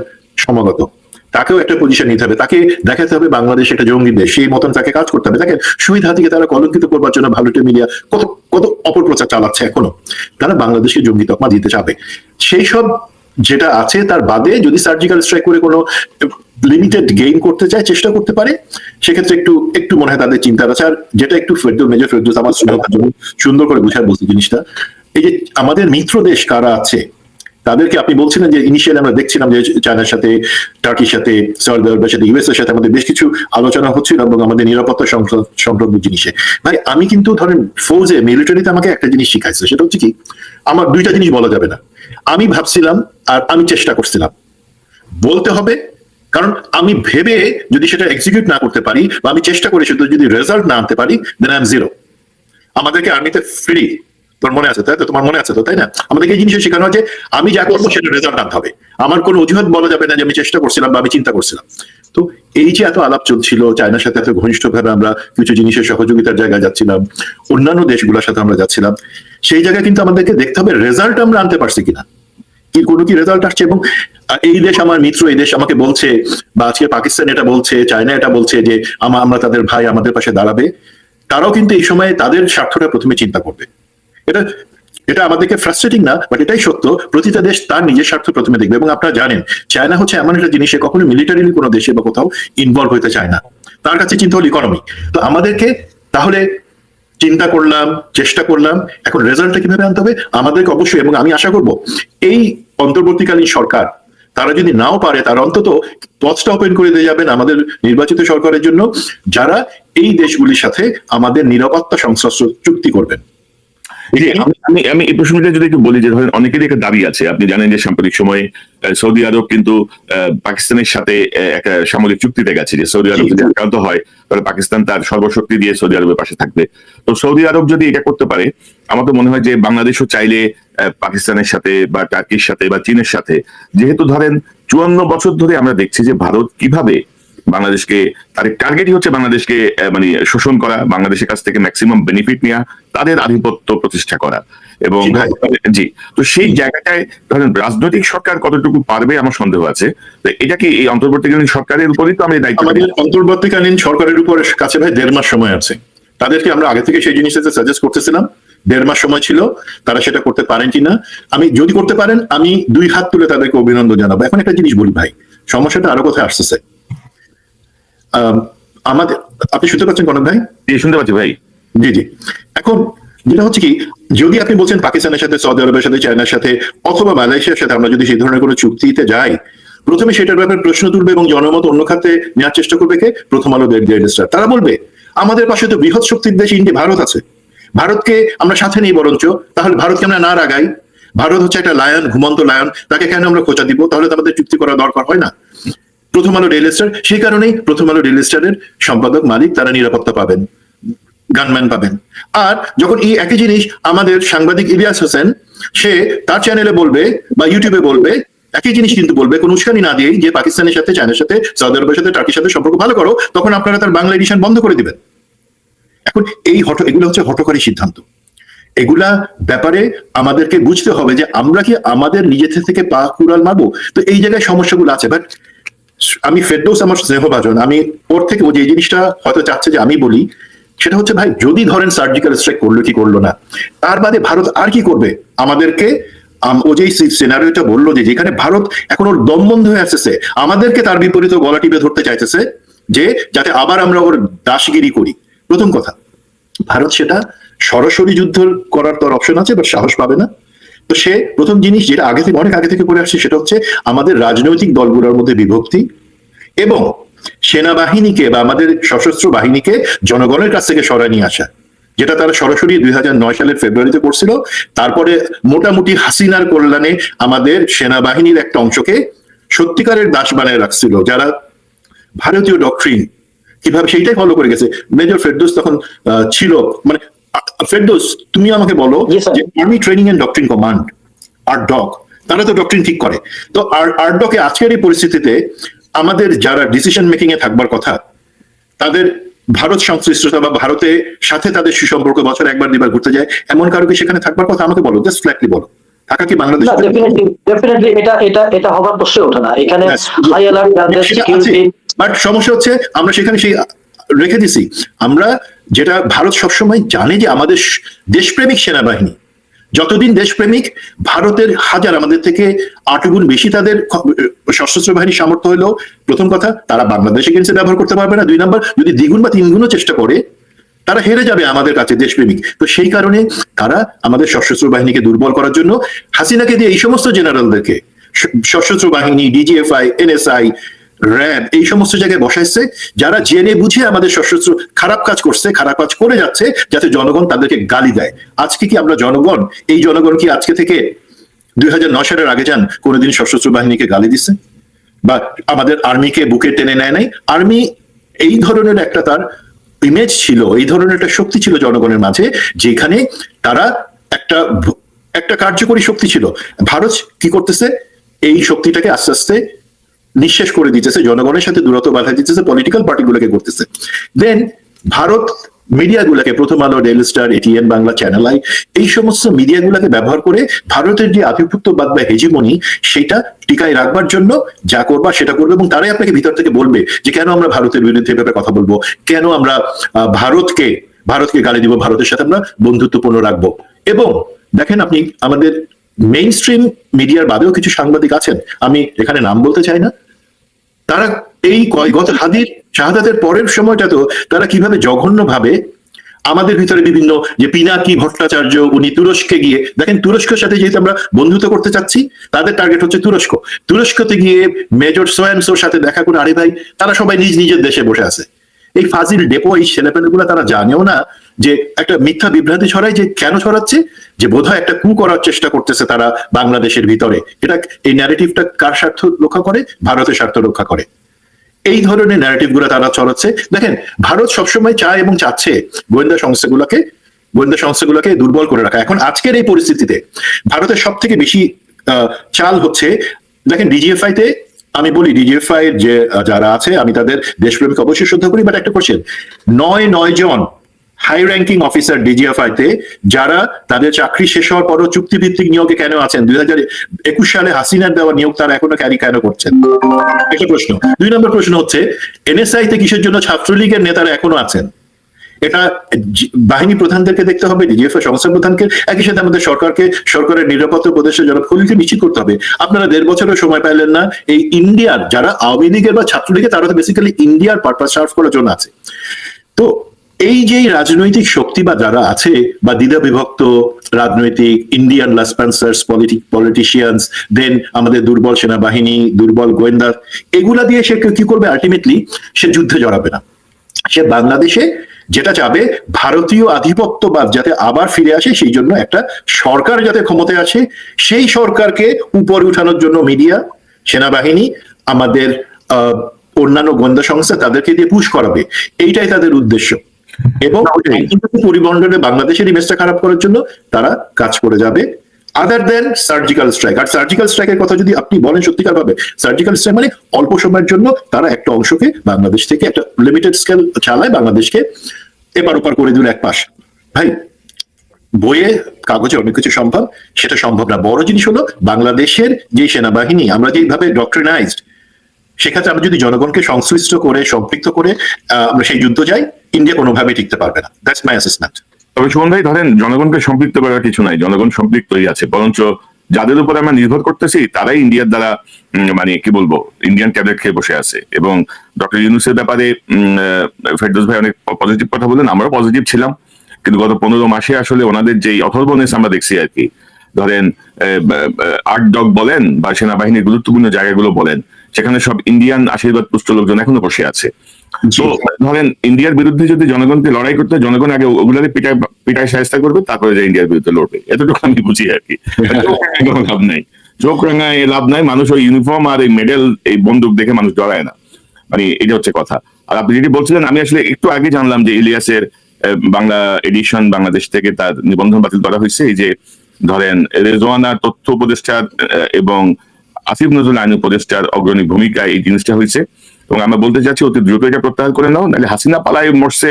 সমাগত, তাকেও একটা পজিশন নিতে হবে, তাকে দেখাতে হবে বাংলাদেশ একটা জঙ্গি দেশ, সেই মতন তাকে কাজ করতে হবে। দেখেন শহীদ হাদিকে তারা কলঙ্কিত করবার জন্য ভারতীয় মিডিয়া কত কত অপপ্রচার চালাচ্ছে, এখনো তারা বাংলাদেশকে জঙ্গি তকমা দিতে চাবে। সেই সব যেটা আছে তার বাদে যদি সার্জিক্যাল স্ট্রাইক করে কোনো লিমিটেড গেইন করতে চায়, চেষ্টা করতে পারে, সেক্ষেত্রে একটু মনে হয় তাদের চিন্তা আছে। আর যেটা একটু মেজর ফেরদৌস আমার সুন্দর করে বুঝায় বলছে জিনিসটা, এই যে আমাদের মিত্র দেশ কারা আছে, তাদেরকে আপনি বলছিলেন যে ইনিশিয়ালি আমরা দেখছিলাম যে চায়নার সাথে, টার্কির সাথে, সৌদি আরবের সাথে, ইউএস এর সাথে আমাদের বেশ কিছু আলোচনা হচ্ছিল এবং আমাদের নিরাপত্তা সংক্রান্ত জিনিসে। ভাই আমি কিন্তু ধরেন ফৌজে, মিলিটারিতে আমাকে একটা জিনিস শিখাইছে, সেটা হচ্ছে কি, আমার দুইটা জিনিস বলা যাবে না। আমি ভাবছিলাম আর আমি চেষ্টা করছিলাম, বলতে হবে, কারণ আমি ভেবে যদি সেটা এক্সিকিউট না করতে পারি বা আমি চেষ্টা করি সেটা যদি রেজাল্ট না আনতে পারি, দেন আই এম জিরো। আমাদেরকে আর্মিতে ফ্রি, তোর মনে আছে তাই তো, তোমার মনে আছে তো, তাই না? আমাদেরকে এই জিনিসটা শেখানো হয় যে আমি যা করবো সেটা রেজাল্ট আনতে হবে, আমার কোনো অজুহাত বলা যাবে না যে আমি চেষ্টা করছিলাম বা আমি চিন্তা করছিলাম। তো এই যে এত আলাপ চলছিল, চায়নার সাথে এত ঘনিষ্ঠভাবে আমরা কিছু জিনিসের সহযোগিতার জায়গায় যাচ্ছিলাম, অন্যান্য দেশগুলোর সাথে আমরা যাচ্ছিলাম, সেই জায়গায় কিন্তু আমাদেরকে দেখতে হবে রেজাল্ট আমরা আনতে পারছি কিনা, কি কোনো কি রেজাল্ট আসছে। এবং এই দেশ আমার মিত্র, এই দেশ আমাকে বলছে, বা আজকে পাকিস্তান এটা বলছে, চায়না এটা বলছে যে আমরা তাদের ভাই, আমাদের পাশে দাঁড়াবে। তারাও কিন্তু এই সময় তাদের স্বার্থটা প্রথমে চিন্তা করবে। এটা এটা আমাদেরকে ফ্রাস্ট্রেটিং না, বাট এটাই সত্য। প্রতিটা দেশ তার নিজের স্বার্থ প্রথমে দেখবে। এবং আপনারা জানেন চায়না হচ্ছে এমন একটা জিনিস, কখনো মিলিটারিলি কোনো দেশে বা কোথাও ইনভলভ হতে চায় না, তার কাছে চিন্তা হল ইকোনমি। তো আমাদেরকে তাহলে চিন্তা করলাম, চেষ্টা করলাম, এখন রেজাল্টটা কিভাবে আনতে হবে আমাদেরকে অবশ্যই। এবং আমি আশা করব এই অন্তর্বর্তীকালীন সরকার, তারা যদি নাও পারে, তারা অন্তত পথটা ওপেন করে দিয়ে যাবেন আমাদের নির্বাচিত সরকারের জন্য, যারা এই দেশগুলির সাথে আমাদের নিরাপত্তা সংশ্লিষ্ট চুক্তি করবেন। আমি এই প্রসঙ্গে যদি একটু বলি যে ধরেন অনেকেরই একটা দাবি আছে। আপনি জানেন যে সাম্প্রতিক সময়ে সৌদি আরব কিন্তু পাকিস্তানের সাথে একটা সামরিক চুক্তিতে গেছে যে সৌদি আরব যদি আক্রান্ত হয় তাহলে পাকিস্তান তার সর্বশক্তি দিয়ে সৌদি আরবের পাশে থাকবে। তো সৌদি আরব যদি এটা করতে পারে, আমার তো মনে হয় যে বাংলাদেশও চাইলে পাকিস্তানের সাথে বা টার্কির সাথে বা চীনের সাথে, যেহেতু ধরেন 54 বছর ধরে আমরা দেখছি যে ভারত কিভাবে বাংলাদেশকে, তার টার্গেটই হচ্ছে বাংলাদেশকে মানে শোষণ করা, বাংলাদেশের কাছ থেকে ম্যাক্সিমাম বেনিফিট নেওয়া, তাদের আধিপত্য প্রতিষ্ঠা করা। এবং জি, তো সেই জায়গাটায় ধরেন রাজনৈতিক সরকার কতটুকু পারবে আমার সন্দেহ আছে। তো এটা কি এই অন্তর্বর্তীকালীন সরকারের উপরই তো আমি দায়িত্ব, আমাদের অন্তর্বর্তীকালীন সরকারের উপর কাছে ভাই 1.5 মাস সময় আছে। তাদেরকে আমরা আগে থেকে সেই জিনিসটা সাজেস্ট করতেছিলাম, 1.5 মাস সময় ছিল, তারা সেটা করতে পারেন কিনা। আমি যদি করতে পারেন, আমি 2 হাত তুলে তাদেরকে অভিনন্দন জানাবো। এখন একটা জিনিস বলি ভাই, সমস্যাটা আরো কোথায় আসতেছে। আমাদের, আপনি শুনতে পাচ্ছেন কনক ভাই? শুনতে পাচ্ছি ভাই। জি জি। এখন যেটা হচ্ছে কি, যদি আপনি বলছেন পাকিস্তানের সাথে, সৌদি আরবের সাথে, চায়নার সাথে অথবা মালয়েশিয়ার সাথে আমরা যদি সেই ধরনের কোনো চুক্তিতে যাই, প্রথমে সেটার ব্যাপারে প্রশ্ন তুলবে এবং জনমত অন্য খাতে নেওয়ার চেষ্টা করবে কে? প্রথম আলো, ডেইলি স্টার। তারা বলবে আমাদের পাশে তো বৃহৎ শক্তির দেশ ইন্ডিয়া, ভারত আছে, ভারতকে আমরা সাথে নেই বরঞ্চ, তাহলে ভারতকে আমরা না রাগাই। ভারত হচ্ছে একটা লায়ন, ঘুমন্ত লায়ন, তাকে কেন আমরা খোঁচা দিব? তাহলে তো আমাদের চুক্তি করা দরকার হয় না। প্রথম আলো, ডেইলি স্টার, সেই কারণেই প্রথম আলো, ডেইলি স্টারের সম্পাদক, মালিক, তারা নিরাপত্তা পাবেন, গানম্যান পাবেন। আর যখন এই একই জিনিস আমাদের সাংবাদিক ইলিয়াস হোসেন, সে তার চ্যানেলে বলবে বা ইউটিউবে বলবে, একই জিনিস কিন্তু বলবে কোন উস্কানি না দিয়েই, যে পাকিস্তানের সাথে, চায়নার সাথে, সৌদি আরবের সাথে, টার্কির সাথে সম্পর্ক ভালো করো, তখন আপনারা তার বাংলা এডিশন বন্ধ করে দিবেন। এখন এগুলো হচ্ছে হঠকারী সিদ্ধান্ত। এগুলা ব্যাপারে আমাদেরকে বুঝতে হবে যে আমরা কি আমাদের নিজে থেকে পা কুড়াল মারবো। তো এই জায়গায় সমস্যাগুলো আছে। বাট আমি ফেরদৌস আমার স্নেহভাজন, আমি ওর থেকে ও যে জিনিসটা হয়তো চাচ্ছে যে আমি বলি, সেটা হচ্ছে ভাই, যদি ধরেন সার্জিক্যাল স্ট্রাইক করলো কি করলো না, তার বাদে ভারত আর কি করবে? আমাদেরকে ও যে সিনারিওটা বললো যে যেখানে ভারত এখন ওর দম বন্ধ হয়ে আসতেছে, আমাদেরকে তার বিপরীতে গলা টিপে ধরতে চাইতেছে, যে যাতে আবার আমরা ওর দাসগিরি করি। প্রথম কথা, ভারত সেটা সরাসরি যুদ্ধ করার তোর অপশন আছে, বাট সাহস পাবে না। তো সে প্রথম জিনিস যেটা আগে থেকে, অনেক আগে থেকে করে আসছে, সেটা হচ্ছে আমাদের রাজনৈতিক দলগুলোর মধ্যে বিভক্তি এবং সেনাবাহিনীকে বা আমাদের সশস্ত্র বাহিনীকে জনগণের কাছ থেকে সরায় নিয়ে আসা, যেটা তারা সরাসরি 2009 সালের ফেব্রুয়ারিতে করছিল। তারপরে মোটামুটি হাসিনার কল্যাণে আমাদের সেনাবাহিনীর একটা অংশকে সত্যিকারের দাস বানায় রাখছিল, যারা ভারতীয় ডক্ট্রিন কিভাবে সেইটাই ফলো করে গেছে। মেজর ফেরদৌস তখন ছিল, মানে ফেরদৌস তুমি আমাকে বলো যে army training and doctrine command, ARTDOC, তারা তো ডক্ট্রিন ঠিক করে। তো আরডকে আজকের এই পরিস্থিতিতে আমাদের যারা ডিসিশন মেকিং এ থাকবার কথা, তাদের ভারত সংশ্লিষ্টতা বা ভারতের সাথে তাদের সুসম্পর্ক বছর একবার দুবার ঘুরতে যায়, এমন কারো কি সেখানে থাকবার কথা? আমাকে বলো, জাস্ট ফ্ল্যাটলি বলো, থাকা কি বাংলাদেশ? ডেফিনেটলি এটা হবার প্রশ্ন ওঠে না এখানে। হাই অ্যালার্ট সিকিউরিটি, বাট সমস্যা হচ্ছে আমরা সেখানে সেই রেখে দিছি। আমরা যেটা ভারত সবসময় জানে যে আমাদের দেশপ্রেমিক সেনাবাহিনী, যতদিন দেশপ্রেমিক, ভারতের হাজার, আমাদের থেকে 8 গুণ বেশি তাদের সশস্ত্র বাহিনীর সামর্থ্য হলেও, প্রথম কথা তারা বাংলাদেশ এগেন্সে ব্যবহার করতে পারবে না। 2 নাম্বার, যদি 2 গুণ বা 3 গুণও চেষ্টা করে, তারা হেরে যাবে আমাদের কাছে দেশপ্রেমিক। তো সেই কারণে তারা আমাদের সশস্ত্র বাহিনীকে দুর্বল করার জন্য হাসিনাকে দিয়ে এই সমস্ত জেনারেলদেরকে সশস্ত্র বাহিনী, ডিজিএফআই, এনএসআই, র্যাব এই সমস্ত জায়গায় বসাইছে, যারা জেনে বুঝে আমাদের সশস্ত্র খারাপ কাজ করছে, খারাপ কাজ করে যাচ্ছে, যাতে জনগণ তাদেরকে গালি দেয়। আজকে কি আমরা জনগণ, এই জনগণ কি আজকে থেকে 2009 সালের আগে যান কোনোদিন সশস্ত্র বাহিনীকে গালি দিচ্ছে বা আমাদের আর্মিকে বুকে টেনে নেয় নাই? আর্মি এই ধরনের একটা তার ইমেজ ছিল, এই ধরনের একটা শক্তি ছিল জনগণের মাঝে, যেখানে তারা একটা কার্যকরী শক্তি ছিল। ভারত কি করতেছে? এই শক্তিটাকে আস্তে আস্তে নিঃশেষ করে দিতেছে, জনগণের সাথে দূরত্ব বাধা দিতেছে, পলিটিক্যাল পার্টিগুলোকে করতেছে। দেন ভারত মিডিয়াগুলোকে, প্রথম আলো, daily star, ATN Bangla, channel I, এই সমস্ত মিডিয়াগুলোকে ব্যবহার করে ভারতের যে আধিপত্যবাদ বা হেজিমনি সেটা টিকায় রাখবার জন্য যা করবা সেটা করবে, এবং তারাই আপনাকে ভিতর থেকে বলবে যে কেন আমরা ভারতের বিরুদ্ধে এভাবে কথা বলবো, কেন আমরা ভারতকে গালি দিব, ভারতের সাথে আমরা বন্ধুত্বপূর্ণ রাখবো। এবং দেখেন আপনি, আমাদের মেইন স্ট্রিম মিডিয়ার বাদেও কিছু সাংবাদিক আছেন, আমি এখানে নাম বলতে চাই না, তারা এই গত হাদির শাহাদাতের পরের সময়টাতেও তারা কিভাবে জঘন্যভাবে আমাদের ভিতরে বিভিন্ন যে পিনাকি ভট্টাচার্য, উনি তুরস্কে গিয়ে, দেখেন তুরস্কের সাথে যেহেতু আমরা বন্ধুত্ব করতে চাচ্ছি, তাদের টার্গেট হচ্ছে তুরস্কতে গিয়ে মেজর সোয়ানসোর সাথে দেখা করে, আরে ভাই তারা সবাই নিজ নিজের দেশে বসে আছে। এই ফাজিল ডেপো, এই ছেলেপেলেগুলো তারা জানেও না যে একটা মিথ্যা বিভ্রান্তি ছড়ায়, যে কেন ছড়াচ্ছে, যে বোধহয় একটা কু করার চেষ্টা করতেছে তারা বাংলাদেশের ভিতরে। এটা, এই ন্যারেটিভটা কার স্বার্থ রক্ষা করে? ভারতের স্বার্থ রক্ষা করে। এই ধরনের ন্যারেটিভ গুলো তারা ছড়াচ্ছে। দেখেন ভারত সবসময় চায় এবং চাচ্ছে গোয়েন্দা সংস্থাগুলোকে দুর্বল করে রাখা। এখন আজকের এই পরিস্থিতিতে ভারতের সব থেকে বেশি চাল হচ্ছে, দেখেন ডিজিএফআই তে, আমি বলি ডিজিএফআই যে যারা আছে, আমি তাদের দেশপ্রেমিক অবশ্যই শ্রদ্ধা করি, বাট একটা কোশ্চেন, 9 জন হাই র্যাঙ্কিং অফিসার ডিজিএফআই তে, যারা তাদের চাকরি শেষ হওয়ার পরও চুক্তিভিত্তিক নিয়োগে কেন আছেন? 2021 সালে হাসিনার দেওয়া নিয়োগ তারা এখনো ক্যারি কেন করছেন? একটা প্রশ্ন। 2 নম্বর প্রশ্ন হচ্ছে, এনএসআই তে কিসের জন্য ছাত্রলীগের নেতারা এখনো আছেন? এটা বাহিনী প্রধানদেরকে দেখতে হবে, ডিজিএফআই সংস্থা প্রধানকে, একই সাথে আমাদের সরকারের নিরাপত্তা উপদেষ্টা যারা খলিলকে নিশ্চিত করতে হবে। আপনারা 1.5 বছরের সময় পাইলেন না? এই ইন্ডিয়ার যারা আওয়ামী লীগের বা ছাত্রলীগের, তারা তো বেসিক্যালি ইন্ডিয়ার পারপাস সার্ভ করার জন্য আছে। তো এই যে রাজনৈতিক শক্তি বা যারা আছে, বা দ্বিধা বিভক্ত রাজনৈতিক ইন্ডিয়ান লাসপেন্সার্স, পলিটিশিয়ানস, দেন আমাদের দুর্বল সেনাবাহিনী, দুর্বল গোয়েন্দা, এগুলা দিয়ে সে কি করবে? আলটিমেটলি সে যুদ্ধে জড়াবে না। সে বাংলাদেশে যেটা চাবে, ভারতীয় আধিপত্যবাদ যাতে আবার ফিরে আসে, সেই জন্য একটা সরকার যাতে ক্ষমতায় আসে, সেই সরকারকে উপরে উঠানোর জন্য মিডিয়া, সেনাবাহিনী, আমাদের অন্যান্য গোয়েন্দা সংস্থা, তাদেরকে দিয়ে পুশ করাবে। এইটাই তাদের উদ্দেশ্য। এবং পরিমণ্ডলে বাংলাদেশের ইমেজটা খারাপ করার জন্য তারা কাজ করে যাবে, আদার দেন সার্জিক্যাল স্ট্রাইক। আর সার্জিক্যাল স্ট্রাইকের কথা যদি আপনি বলেন সত্যিকার ভাবে, সার্জিক্যাল স্ট্রাইক মানে অল্প সময়ের জন্য তারা একটা অংশকে বাংলাদেশ থেকে, একটা লিমিটেড স্কেল চালায়, বাংলাদেশকে এপার ওপার করে দিল এক পাশ। ভাই, বইয়ে কাগজে অনেক কিছু সম্ভব, সেটা সম্ভব না। বড় জিনিস হলো বাংলাদেশের যে সেনাবাহিনী, আমরা যেভাবে ডক্ট্রিনাইজড, সেক্ষেত্রে আমরা যদি জনগণকে সংশ্লিষ্ট করে, সম্পৃক্ত করে আমরা সেই যুদ্ধ যাই, ইন্ডিয়া কোনোভাবে টিকতে পারবে না। That's my assessment. তবে সুমন ভাই, ধরেন জনগণকে সম্পৃক্ত করার কিছু নাই, জনগণ সম্পৃক্তই আছে, বরঞ্চ যাদের উপর আমরা নির্ভর করতেছি তারাই ইন্ডিয়ার দ্বারা মানে কি বলবো, ইন্ডিয়ান ট্যাবলেট খেয়ে বসে আছে। এবং ডক্টর ইউনূসের ব্যাপারে ফেরদৌস ভাই অনেক পজিটিভ কথা বলেন, আমরাও পজিটিভ ছিলাম, কিন্তু গত 15 মাসে আসলে ওনাদের যে অথর্বনেস আমরা দেখছি আর কি, ধরেন আর্ট ডগ বলেন বা সেনাবাহিনীর গুরুত্বপূর্ণ জায়গাগুলো বলেন, সেখানে সব ইন্ডিয়ান আশীর্বাদ পুষ্ট লোকজন এখনো বসে আছে। তো ধরেন ইন্ডিয়ার বিরুদ্ধে যদি জনগণকে লড়াই করতে, জনগণ আগে ওগুলারে পিটায় সাহায্য করবে, তারপরে যে ইন্ডিয়ার বিরুদ্ধে লড়বে, এতটুকু আমি বুঝি আর কি। লাভ নাই, চোখ রাঙায় লাভ নাই। মানুষ ওই ইউনিফর্ম আর এই মেডেল, এই বন্দুক দেখে মানুষ ডরায় না, মানে এটা হচ্ছে কথা। আর আপনি যেটি বলছিলেন, আমি আসলে একটু আগে জানলাম যে ইলিয়াসের বাংলা এডিশন বাংলাদেশ থেকে তার নিবন্ধন বাতিল করা হয়েছে। এই যে ধরেন রেজওয়ানার তথ্য উপদেষ্টার এবং আসিফ নজরুল আইন উপদেষ্টার অগ্রণী ভূমিকা এই জিনিসটা হয়েছে, এবং আমরা বলতে চাচ্ছি অতি দ্রুত এটা প্রত্যাহার করে নাও, নাহলে হাসিনা পালায় মরছে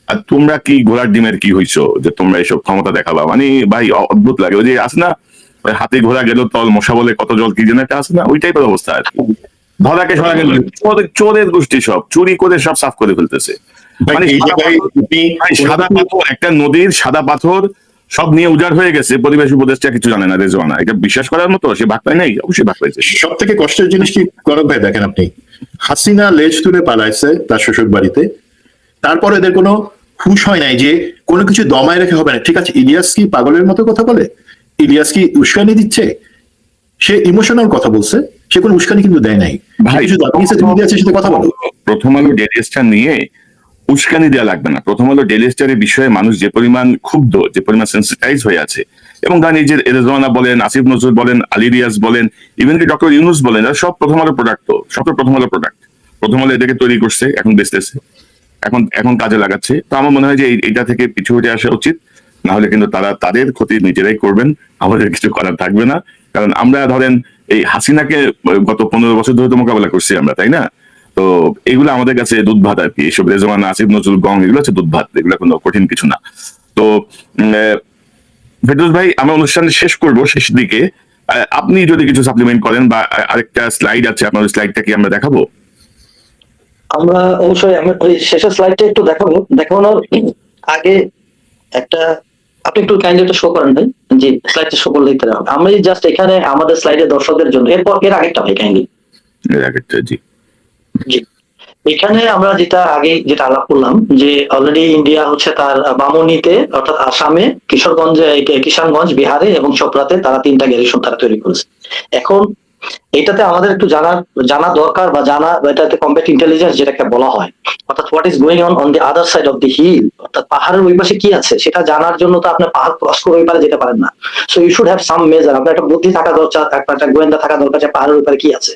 আর তোমরা কি ঘোড়ার ডিমের কি হইছো যে তোমরা এসব ক্ষমতা দেখাবা। মানে ভাই অদ্ভুত লাগে, ওই যে আছে না, হাতে ঘোড়া গেল তল মশা বলে কত জল, কি যেন একটা আছে না, ওই টাইপের অবস্থা আর কি। ধরাকে সরা গেল, চোরের গোষ্ঠী সব চুরি করে সব সাফ করে ফেলতেছে। মানে সাদা পাথর, একটা নদীর সাদা পাথর সব নিয়ে উজাড় হয়ে গেছে, পরিবেশ উপদেষ্টা কিছু জানে না, রেজওয়ানা। এটা বিশ্বাস করার মতো? সে ভাগ পায় নাই? অবশ্যই ভাগ পাইছে। সব থেকে কষ্টের জিনিস কি করব ভাই, দেখেন আপনি, হাসিনা লেজ তুলে পালাইছে তার শ্বশুর বাড়িতে, তারপর এদের কোনো হুঁশ হয় নাই যে কোনো কিছু দমায় রেখে হবে না। ঠিক আছে, ইলিয়াস কি পাগলের মতো কথা বলে? ইলিয়াস কি উস্কানি দিচ্ছে? সে ইমোশনাল কথা বলছে, সে কোনো উস্কানি কিন্তু দেয় নাই। ভাই, কিছু দাঁড়িয়েছে, তুমি ইলিয়াসের সাথে কথা বলো। প্রথম আলো ডেইলি স্টার নিয়ে উস্কানি দেওয়া লাগবে না। প্রথম আলো ডেইলি স্টারের বিষয়ে মানুষ যে পরিমাণ ক্ষুব্ধ, যে পরিমাণ সেন্সিটাইজ হয়ে আছে, এবং গান এই যে রেজওয়ানা বলেন, আসিফ নজরুল বলেন, আলী রিয়াজ বলেন, ইভেন কি ডক্টর ইউনুস বলেন, এরা সব প্রথম আলো প্রোডাক্ট। তো সব তো প্রথম আলো প্রোডাক্ট। প্রথম আলো এটাকে তৈরি করছে, এখন বেচতেছে, এখন এখন কাজে লাগাচ্ছে। তো আমার মনে হয় যে এইটা থেকে পিছু হটে আসা উচিত, না হলে কিন্তু তারা তাদের ক্ষতি নিজেরাই করবেন, আমাদের কিছু করার থাকবে না। কারণ আমরা ধরেন এই হাসিনাকে গত 15 বছর ধরে তো মোকাবেলা করছি আমরা, তাই না? তো এগুলো আমাদের কাছে দুধ ভাত আর কি। এইসব রেজওয়ানা, আসিফ নজরুল, গং, এগুলো হচ্ছে দুধ ভাত, এগুলো কোনো কঠিন কিছু না। তো ফেরদৌস ভাই, আমরা অনুষ্ঠান শেষ করব, শেষ দিকে আপনি যদি কিছু সাপ্লিমেন্ট করেন, বা আরেকটা স্লাইড আছে, আপনার স্লাইডটা কি আমরা দেখাবো? আমরা অবশ্যই আমি ওই শেষের স্লাইডটা একটু দেখানোর আগে একটা, আপনি একটু কাইন্ডলি একটা শো করেন ভাই, জি স্লাইডটা শো করলে দিতে হবে। আমি জাস্ট এখানে আমাদের স্লাইডে দর্শকদের জন্য, এর আগেরটা ভাই কাইন্ডলি। জি জি, এখানে আমরা যেটা আলাপ করলাম যে অলরেডি ইন্ডিয়া হচ্ছে তার বামুনিতে অর্থাৎ আসামে, কিষানগঞ্জ, বিহারে এবং চোপড়াতে তারা 3টা গ্যারিসন তারা তৈরি করেছে। এখন এটাতে আমাদের একটু জানা দরকার, বা এটাতে কমব্যাট ইন্টেলিজেন্স যেটাকে বলা হয়, অর্থাৎ what is going on the other side of the hill, অর্থাৎ পাহাড়ের ওই পাশে কি আছে সেটা জানার জন্য তো আপনি পাহাড় ক্রস করে ওই পারে যেতে পারেন না। So you should have some measure, আপনার একটা বুদ্ধি থাকা দরকার, একটা গোয়েন্দা থাকা দরকার যে পাহাড়ের ওই পারে কি আছে।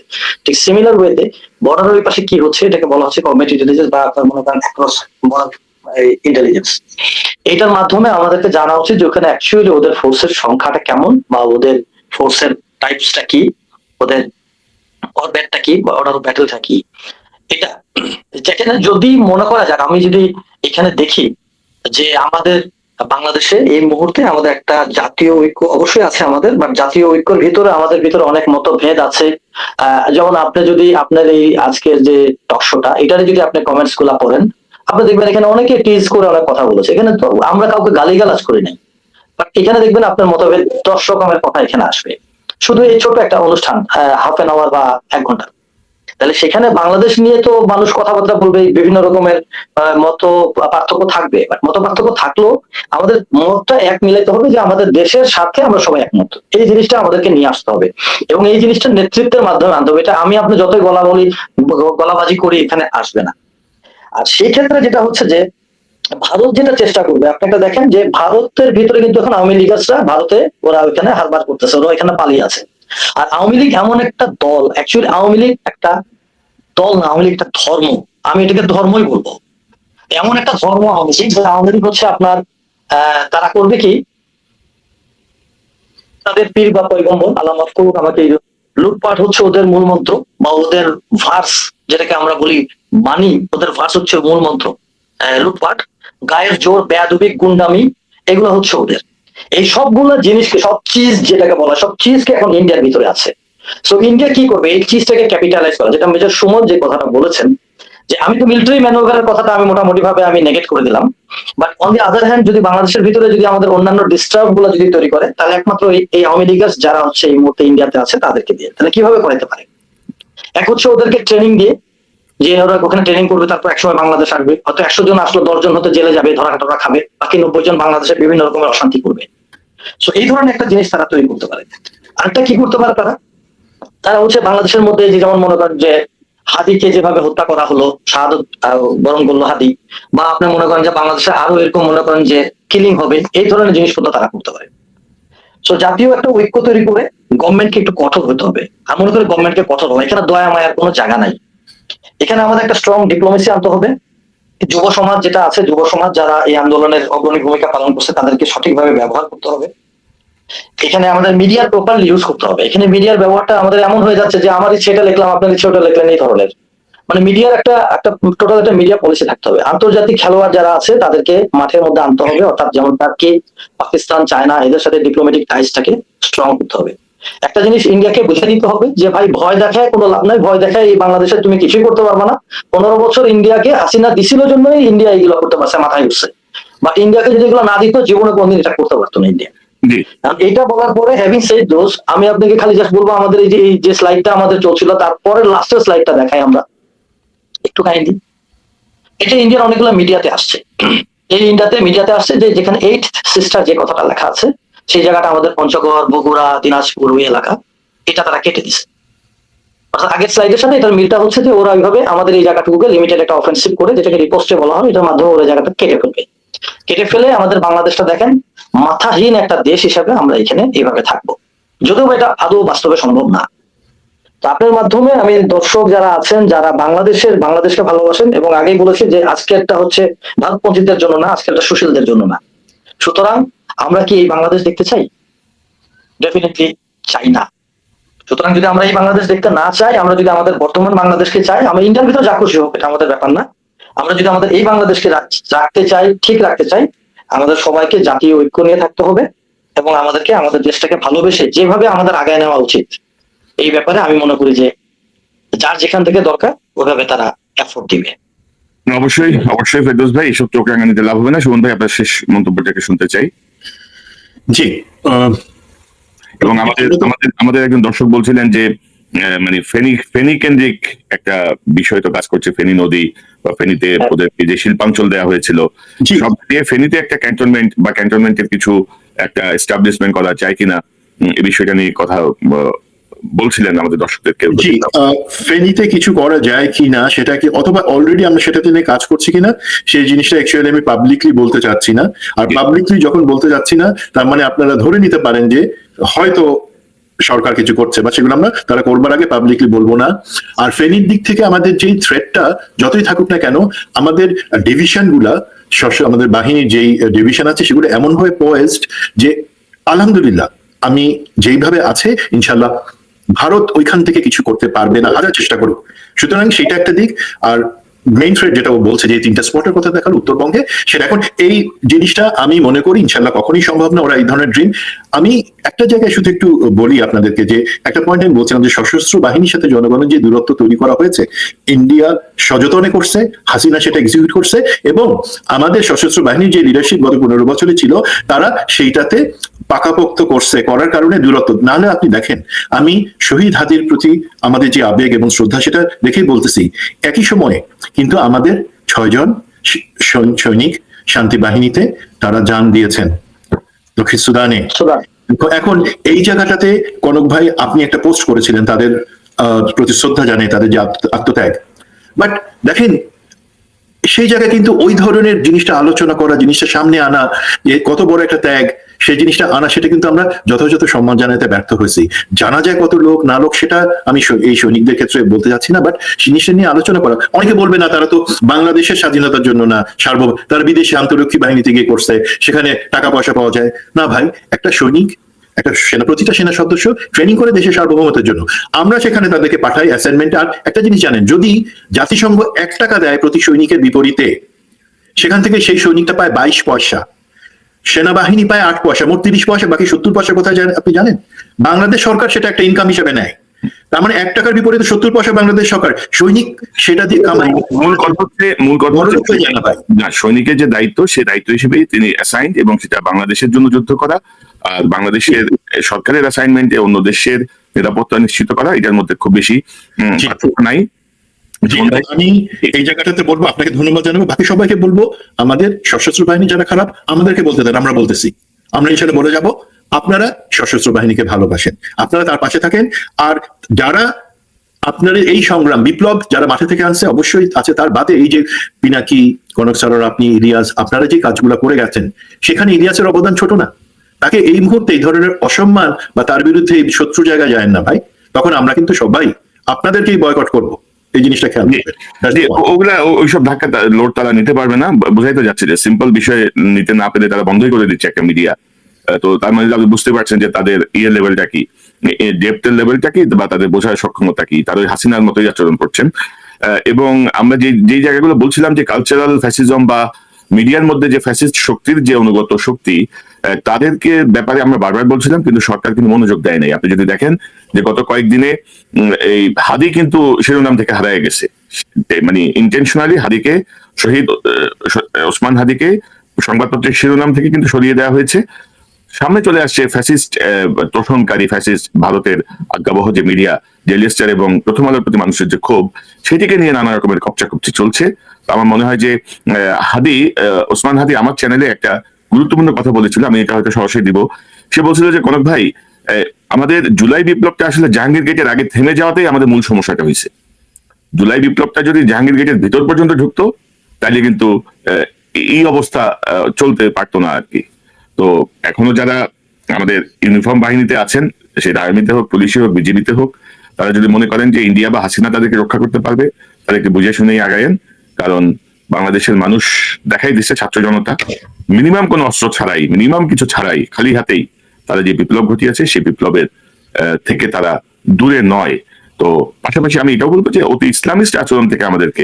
ঠিক সিমিলার ওয়েতে বর্ডারের ওই পাশে কি হচ্ছে এটাকে বলা হচ্ছে কমব্যাট ইন্টেলিজেন্স, বা আপনার মনে করেন অ্যাক্রস বর্ডার ইন্টেলিজেন্স। এটার মাধ্যমে আমাদেরকে জানা উচিত যে ওখানে অ্যাকচুয়ালি ওদের ফোর্সের সংখ্যাটা কেমন, বা ওদের ফোর্সের টাইপসটা কি, ওদের অরব্যাটটা কি, বা অর্ডার অফ ব্যাটেলটা কি। এটা যেখানে যদি মনে করা যাক, আমি যদি এখানে দেখি যে আমাদের বাংলাদেশে এই মুহূর্তে আমাদের একটা জাতীয় ঐক্য অবশ্যই আছে আমাদের, বাট জাতীয় ঐক্যের ভিতরে আমাদের ভিতরে অনেক মতভেদ আছে। যেমন আপনি যদি আপনার এই আজকের যে টকশোটা, এটারে যদি আপনি কমেন্টস গুলা পড়েন, আপনি দেখবেন এখানে অনেকে টিজ করে অনেক কথা বলেছে। এখানে তো আমরা কাউকে গালিগালাজ করি নাই, বাট এখানে দেখবেন আপনার মতভেদ 10 রকমের কথা এখানে আসবে, শুধু এই ছোট একটা অনুষ্ঠান, হাফ এন আওয়ার বা 1 ঘন্টা। তাহলে সেখানে বাংলাদেশ নিয়ে তো মানুষ কথাবার্তা বলবে, বিভিন্ন রকমের মত পার্থক্য থাকবে, বাট মত পার্থক্য থাকলেও আমাদের মতটা এক মিলাইতে হবে যে আমাদের দেশের সাথে আমরা সবাই একমত। এই জিনিসটা আমাদেরকে নিয়ে আসতে হবে, এবং এই জিনিসটা নেতৃত্বের মাধ্যমে আনতে হবে। এটা আমি আপনি যতই গলাবাজি করি এখানে আসবে না। আর সেই ক্ষেত্রে যেটা হচ্ছে যে ভারত যেটা চেষ্টা করবে, আপনি একটা দেখেন যে ভারতের ভিতরে কিন্তু এখন আওয়ামী লীগার্সরা ভারতে ওরা ওইখানে হারবার করতেছে, ওরা এখানে পালিয়ে আছে। আর আওয়ামী লীগ এমন একটা দল, অ্যাকচুয়ালি আওয়ামী লীগ একটা দল না, আওয়ামী লীগ একটা ধর্ম। আমি এটাকে ধর্মই বলবো। এমন একটা ধর্ম আওয়ামী লীগ, যে আওয়ামী লীগ হচ্ছে আপনার তারা করবে কি, তাদের পীর বা পয়গম্বর আল্লাহ মাফ করুক আমাকে, লুটপাট হচ্ছে ওদের মূল মন্ত্র, বা ওদের ভার্স যেটাকে আমরা বলি বাণী, ওদের ভার্স হচ্ছে মূল মন্ত্র। লুটপাট, গায়ের জোর, বেয়াদবি, গুন্ডামি, এগুলো হচ্ছে ওদের। এই সবগুলো জিনিসকে, সব চিজ যেটাকে বলা, সব চিজকে এখন ইন্ডিয়ার ভিতরে আছে। সো ইন্ডিয়া কি করবে, এই চিজটাকে ক্যাপিটালাইজ করা, যেটা মেজর সুমন যে কথাটা বলেছেন, যে আমি তো মিলিটারি ম্যানুভারের কথাটা আমি মোটামুটি ভাবে আমি নেগেট করে দিলাম, but on the other hand যদি বাংলাদেশের ভিতরে যদি আমাদের অন্যান্য ডিস্টার্ব গুলো যদি তৈরি করে, তাহলে একমাত্র এই আওয়ামী লীগার্স যারা হচ্ছে এই মুহূর্তে ইন্ডিয়াতে আছে তাদেরকে দিয়ে। তাহলে কিভাবে করাতে পারে? এক হচ্ছে ওদেরকে ট্রেনিং দিয়ে, যে ওরা ওখানে ট্রেনিং করবে, তারপর একসময় বাংলাদেশ আসবে, হয়তো 100 জন আসলো, 10 জন হতে জেলে যাবে, ধরা কাটা খাবে, বাকি 90 জন বাংলাদেশে বিভিন্ন রকমের অশান্তি করবে। সো এই ধরনের একটা জিনিস তারা তৈরি করতে পারে। আরেকটা কি করতে পারে তারা হচ্ছে বাংলাদেশের মধ্যে, যে যেমন মনে করেন যে হাদিকে যেভাবে হত্যা করা হলো, শাহাদত বরণ করলো হাদি, বা আপনি মনে করেন যে বাংলাদেশে আরো এরকম মনে করেন যে কিলিং হবে, এই ধরনের জিনিসপত্র তারা করতে পারে। সো জাতীয় একটা ঐক্য তৈরি করে গভর্নমেন্টকে একটু কঠোর হতে হবে। আমি মনে করি গভর্নমেন্টকে কঠোর হবে, এখানে দয়া মায়ার কোনো জায়গা নাই। এখানে আমাদের একটা স্ট্রং ডিপ্লোমেসি আনতে হবে। যুব সমাজ যেটা আছে, যুব সমাজ যারা এই আন্দোলনের অগ্রণী ভূমিকা পালন করছে, তাদেরকে সঠিকভাবে ব্যবহার করতে হবে। এখানে আমাদের মিডিয়ার প্রপারলি ইউজ করতে হবে। এখানে মিডিয়ার ব্যবহারটা আমাদের এমন হয়ে যাচ্ছে যে আমার ইচ্ছেটা লিখলাম, আপনার ইচ্ছেটা লিখলেন, এই ধরনের, মানে মিডিয়ার একটা টোটাল একটা মিডিয়া পলিসি থাকতে হবে। আন্তর্জাতিক খেলোয়াড় যারা আছে তাদেরকে মাঠের মধ্যে আনতে হবে, অর্থাৎ যেমন টার্কি, পাকিস্তান, চায়না, এদের সাথে ডিপ্লোম্যাটিক টাইজটাকে স্ট্রং করতে হবে। একটা জিনিস ইন্ডিয়াকে বুঝে দিতে হবে যে ভাই, ভয় দেখায় কোনো লাভ নাই, ভয় দেখায় এই বাংলাদেশে তুমি কিছুই করতে পারবে না। 15 বছর ইন্ডিয়াকে হাসিনা দিছিল জন্যই ইন্ডিয়া এইগুলো করতে পারছে, মাথায় উঠছে। বাট ইন্ডিয়াকে যদি এগুলো না দিত, জীবনে কোনদিন এটা করতে পারতো না ইন্ডিয়া। এটা বলার পরে, হ্যাভিং সেড দোস, আমি আপনাকে খালি জাস্ট বলবো, আমাদের এই যে স্লাইডটা আমাদের চলছিল, তারপরে লাস্টের স্লাইডটা দেখাই আমরা একটু কাইন্ডলি। এটা ইন্ডিয়ার অনেকগুলো মিডিয়াতে আসছে। এই ইন্ডিয়াতে মিডিয়াতে আসছে যে যেখানে 8 সিস্টার যে কথাটা লেখা আছে সেই জায়গাটা আমাদের পঞ্চগড়, বগুড়া, দিনাজপুর ওই এলাকা, এটা তারা কেটে দিছে। অর্থাৎ আগের স্লাইডের সাথে এটার মিলটা হচ্ছে যে ওরা ওইভাবে আমাদের এই জায়গাটুকুকে লিমিটেড একটা অফেন্সিভ করে, যেটাকে রিপোস্টে বলা হয়, এটার মাধ্যমে ওরা জায়গাটা কেটে ফেলবে। কেটে ফেলে আমাদের বাংলাদেশটা দেখেন মাথাহীন একটা দেশ হিসাবে আমরা এখানে এইভাবে থাকবো, যদিও এটা আদৌ বাস্তবে সম্ভব না। তো আপনার মাধ্যমে আমি দর্শক যারা আছেন, যারা বাংলাদেশকে ভালোবাসেন, এবং আগেই বলেছি যে আজকেরটা হচ্ছে ভারতপন্থীদের জন্য না, আজকেরটা সুশীলদের জন্য না। সুতরাং আমরা কি এই বাংলাদেশ দেখতে চাই? ডেফিনেটলি চাই না। সুতরাং যদি আমরা এই বাংলাদেশ দেখতে না চাই, আমরা যদি আমাদের বর্তমান বাংলাদেশকে চাই, আমরা ইন্ডিয়ার ভিতরে যা খুশি হোক, এটা আমাদের ব্যাপার না। আমরা যদি আমাদের এই বাংলাদেশকে রাখতে চাই, ঠিক রাখতে চাই, আমাদের সবাইকে জাতীয় ঐক্য নিয়ে থাকতে হবে এবং আমাদেরকে আমাদের দেশটাকে ভালোবেসে যেভাবে আমাদের আগায় নেওয়া উচিত, এই ব্যাপারে আমি মনে করি যে যার যেখান থেকে দরকার ওইভাবে তারা এফোর্ট দিবে। অবশ্যই অবশ্যই ফেরদৌস ভাই, এসব চোখ রাঙানিতে লাভ হবে না। সুমন ভাই, আপনার শেষ মন্তব্যটাকে শুনতে চাই। জি, এবং আমাদের একজন দর্শক বলছিলেন যে মানে ফেনী কেন্দ্রিক একটা বিষয় তো কাজ করছে, ফেনী নদী বা ফেনীতে ওদেরকে যে শিল্পাঞ্চল দেওয়া হয়েছিল, জি। সব দিয়ে ফেনীতে একটা ক্যান্টনমেন্ট বা ক্যান্টনমেন্টের কিছু একটা এস্টাবলিশমেন্ট করা যায় কিনা, এই বিষয়টা নিয়ে কথা বলছিলেন আমাদের দর্শকদেরকে। জি, ফেনীতে কিছু করা যায় কিনা সেটা কি, অথবা অলরেডি আমরা সেটাতে নিয়ে কাজ করছি কিনা, সেই জিনিসটা অ্যাকচুয়ালি আমি পাবলিকলি বলতে চাচ্ছি না। আর পাবলিকলি যখন বলতে চাচ্ছি না, তার মানে আপনারা ধরে নিতে পারেন যে হয়তো সরকার কিছু করছে, বা সেগুলো আমরা তারা করবার আগে পাবলিকলি বলবো না। আর ফেনীর দিক থেকে আমাদের যেই থ্রেটটা যতই থাকুক না কেন, আমাদের ডিভিশন গুলা, আমাদের বাহিনীর যেই ডিভিশন আছে সেগুলো এমন ভাবে পয়েজড যে আলহামদুলিল্লাহ আমি যেইভাবে আছে ইনশাল্লাহ ভারত ওইখান থেকে কিছু করতে পারবে না, হাজার চেষ্টা করুক। সুতরাং সেটা একটা দিক। আর মেইন থ্রেড যেটা ও বলছে যে 3টা স্পটের কথা দেখালো উত্তরবঙ্গে, সেটা এখন এই জিনিসটা আমি মনে করি ইনশাল্লাহ কখনোই সম্ভব না, ওরা এই ধরনের ড্রিম। আমি একটা জায়গায় শুধু একটু বলি আপনাদেরকে, যে একটা পয়েন্ট আমি বলছিলাম যে সশস্ত্র বাহিনীর সাথে জনগণের যে দূরত্ব তৈরি করা হয়েছে, ইন্ডিয়া সযতনে করছে, হাসিনা সেটা এক্সিকিউট করছে, এবং আমাদের সশস্ত্র বাহিনীর যে লিডারশিপ গত 15 বছরে ছিল তারা সেইটাতে পাকাপোক্ত করছে, করার কারণে দূরত্ব। নাহলে আপনি দেখেন, আমি শহীদ হাদির প্রতি আমাদের যে আবেগ এবং শ্রদ্ধা সেটা দেখেই বলতেছি, একই সময়ে কিন্তু আমাদের 6 জন সৈনিক শান্তি বাহিনীতে তারা জান দিয়েছেন দক্ষিণ সুদানে। এখন এই জায়গাটাতে কনক ভাই আপনি একটা পোস্ট করেছিলেন তাদের প্রতি শ্রদ্ধা জানে, তাদের যে আত্মত্যাগ। বাট দেখেন সেই জায়গায় কিন্তু ওই ধরনের জিনিসটা আলোচনা করা, জিনিসটা সামনে আনা, যে কত বড় একটা ত্যাগ, সেই জিনিসটা আনা, সেটা কিন্তু আমরা যথাযথ সম্মান জানাতে ব্যর্থ হয়েছি। জানা যায় কত লোক না লোক সেটা আমি এই সৈনিকদের ক্ষেত্রে বলতে চাচ্ছি না, বাট জিনিসটা নিয়ে আলোচনা করা। অনেকে বলবে না তারা তো বাংলাদেশের স্বাধীনতার জন্য না, সার্বভৌম, তারা বিদেশে আন্তরক্ষী বাহিনীতে গিয়ে করছে, সেখানে টাকা পয়সা পাওয়া যায় না। ভাই, একটা সৈনিক, একটা প্রতিটা সেনা সদস্য ট্রেনিং করে দেশের সার্বভৌমত্বের জন্য, আমরা সেখানে তাদেরকে পাঠাই অ্যাসাইনমেন্ট। আর একটা জিনিস জানেন, যদি জাতিসংঘ 1 টাকা দেয় প্রতি সৈনিকের বিপরীতে, সেখান থেকে সেই সৈনিকটা পায় 22 পয়সা, সেনাবাহিনী পায় 8 পয়সা, মোট 30 পয়সা, বাকি 70 পয়সা কোথায় যায় আপনি জানেন? বাংলাদেশ সরকার সেটা একটা ইনকাম হিসেবে নেয়। তার মানে 1 টাকার বিপরীতে 70 পয়সা বাংলাদেশ সরকার, সৈনিক সেটা দিয়ে কামাই। মূল কথা হচ্ছে না, সৈনিকের যে দায়িত্ব, সে দায়িত্ব হিসেবেই তিনি অ্যাসাইন্ড, এবং সেটা বাংলাদেশের জন্য যুদ্ধ করা, আর বাংলাদেশের সরকারের অ্যাসাইনমেন্টে অন্য দেশের নিরাপত্তা নিশ্চিত করা, এটার মধ্যে খুব বেশি পার্থক্য নাই। আমি এই জায়গাটাতে বলবো, আপনাকে ধন্যবাদ জানাবো, বাকি সবাইকে বলবো আমাদের সশস্ত্র বাহিনী যারা খারাপ আমাদেরকে বলতে দেন, আমরা বলতেছি, আমরা ইনশাল্লাহ বলে যাব আপনারা সশস্ত্র বাহিনীকে ভালোবাসেন, আপনারা তার পাশে থাকেন। আর যারা আপনার এই সংগ্রাম বিপ্লব যারা মাঠে থেকে আনছে অবশ্যই আছে, তার বাদে এই যে পিনাকি, কনক স্যার, আপনি, ইলিয়াস, আপনারা যে কাজগুলো করে গেছেন, সেখানে ইলিয়াসের অবদান ছোট না। তাকে এই মুহূর্তে এই ধরনের অসম্মান বা তার বিরুদ্ধে শত্রু জায়গায় যায় না ভাই, তখন আমরা কিন্তু সবাই আপনাদেরকেই বয়কট করবো। এই জিনিসটা খেয়াল করবেন। ওগুলা ওইসব ধাক্কা লোড তারা নিতে পারবে না, বোঝাই তো যাচ্ছে যে সিম্পল বিষয় নিতে না পেরে তারা বন্ধই করে দিচ্ছে একটা মিডিয়া। তো তার মানে আপনি বুঝতে পারছেন যে তাদের লেভেলটা কি, ডেপথের লেভেলটা কি, বা তাদের বোঝার সক্ষমতা কি, তারা ওই হাসিনার মতোই আচরণ করছেন। এবং আমরা যেই জায়গাগুলো বলছিলাম যে কালচারাল ফ্যাসিজম বা মিডিয়ার মধ্যে যে ফ্যাসিস্ট শক্তির যে অনুগত শক্তি, তাদেরকে ব্যাপারে আমরা বারবার বলছিলাম, কিন্তু সরকার কিন্তু মনোযোগ দেয় নাই। আপনি যদি দেখেন যে গত কয়েকদিনে এই হাদি কিন্তু শিরোনাম থেকে হারিয়ে গেছে, মানে ইন্টেনশনালি হাদিকে, শহীদ ওসমান হাদিকে সংবাদপত্রের শিরোনাম থেকে কিন্তু সরিয়ে দেওয়া হয়েছে। সামনে চলে আসছে ফ্যাসিস্ট তোষণকারী ফ্যাসিস্ট ভারতের আজ্ঞাবহ যে মিডিয়া ডেইলি স্টার এবং প্রথম আলোর প্রতি মানুষের যে ক্ষোভ, সেটিকে নিয়ে নানা রকমের কপচাকপচি চলছে। তো আমার মনে হয় যে ওসমান হাদি আমার চ্যানেলে একটা গুরুত্বপূর্ণ কথা বলেছিল, আমি এটা হয়তো সরাসরি দিব। সে বলছিল যে কনক ভাই, আমাদের জুলাই বিপ্লবটা আসলে জাহাঙ্গীর গেটের আগে থেমে যাওয়াতেই আমাদের মূল সমস্যাটা হয়েছে। জুলাই বিপ্লবটা যদি জাহাঙ্গীর গেটের ভিতর পর্যন্ত ঢুকতো তাহলে কিন্তু এই অবস্থা চলতে পারতো না আর কি। তো এখনো যারা আমাদের ইউনিফর্ম বাহিনীতে আছেন, সেটা আর্মিতে হোক, পুলিশে হোক, বিজিবিতে হোক, তারা যদি মনে করেন যে ইন্ডিয়া বা হাসিনা তাদেরকে রক্ষা করতে পারবে, তাদেরকে বুঝে শুনেই আগায়েন। কারণ বাংলাদেশের মানুষ দেখাই দিচ্ছে, ছাত্র জনতা মিনিমাম কোনো অস্ত্র ছাড়াই, মিনিমাম কিছু ছাড়াই, খালি হাতেই তারা যে বিপ্লব ঘটিয়েছে, সেই বিপ্লবের থেকে তারা দূরে নয়। তো পাশাপাশি আমি এটাও বলবো যে অতি ইসলামিস্ট আচরণ থেকে আমাদেরকে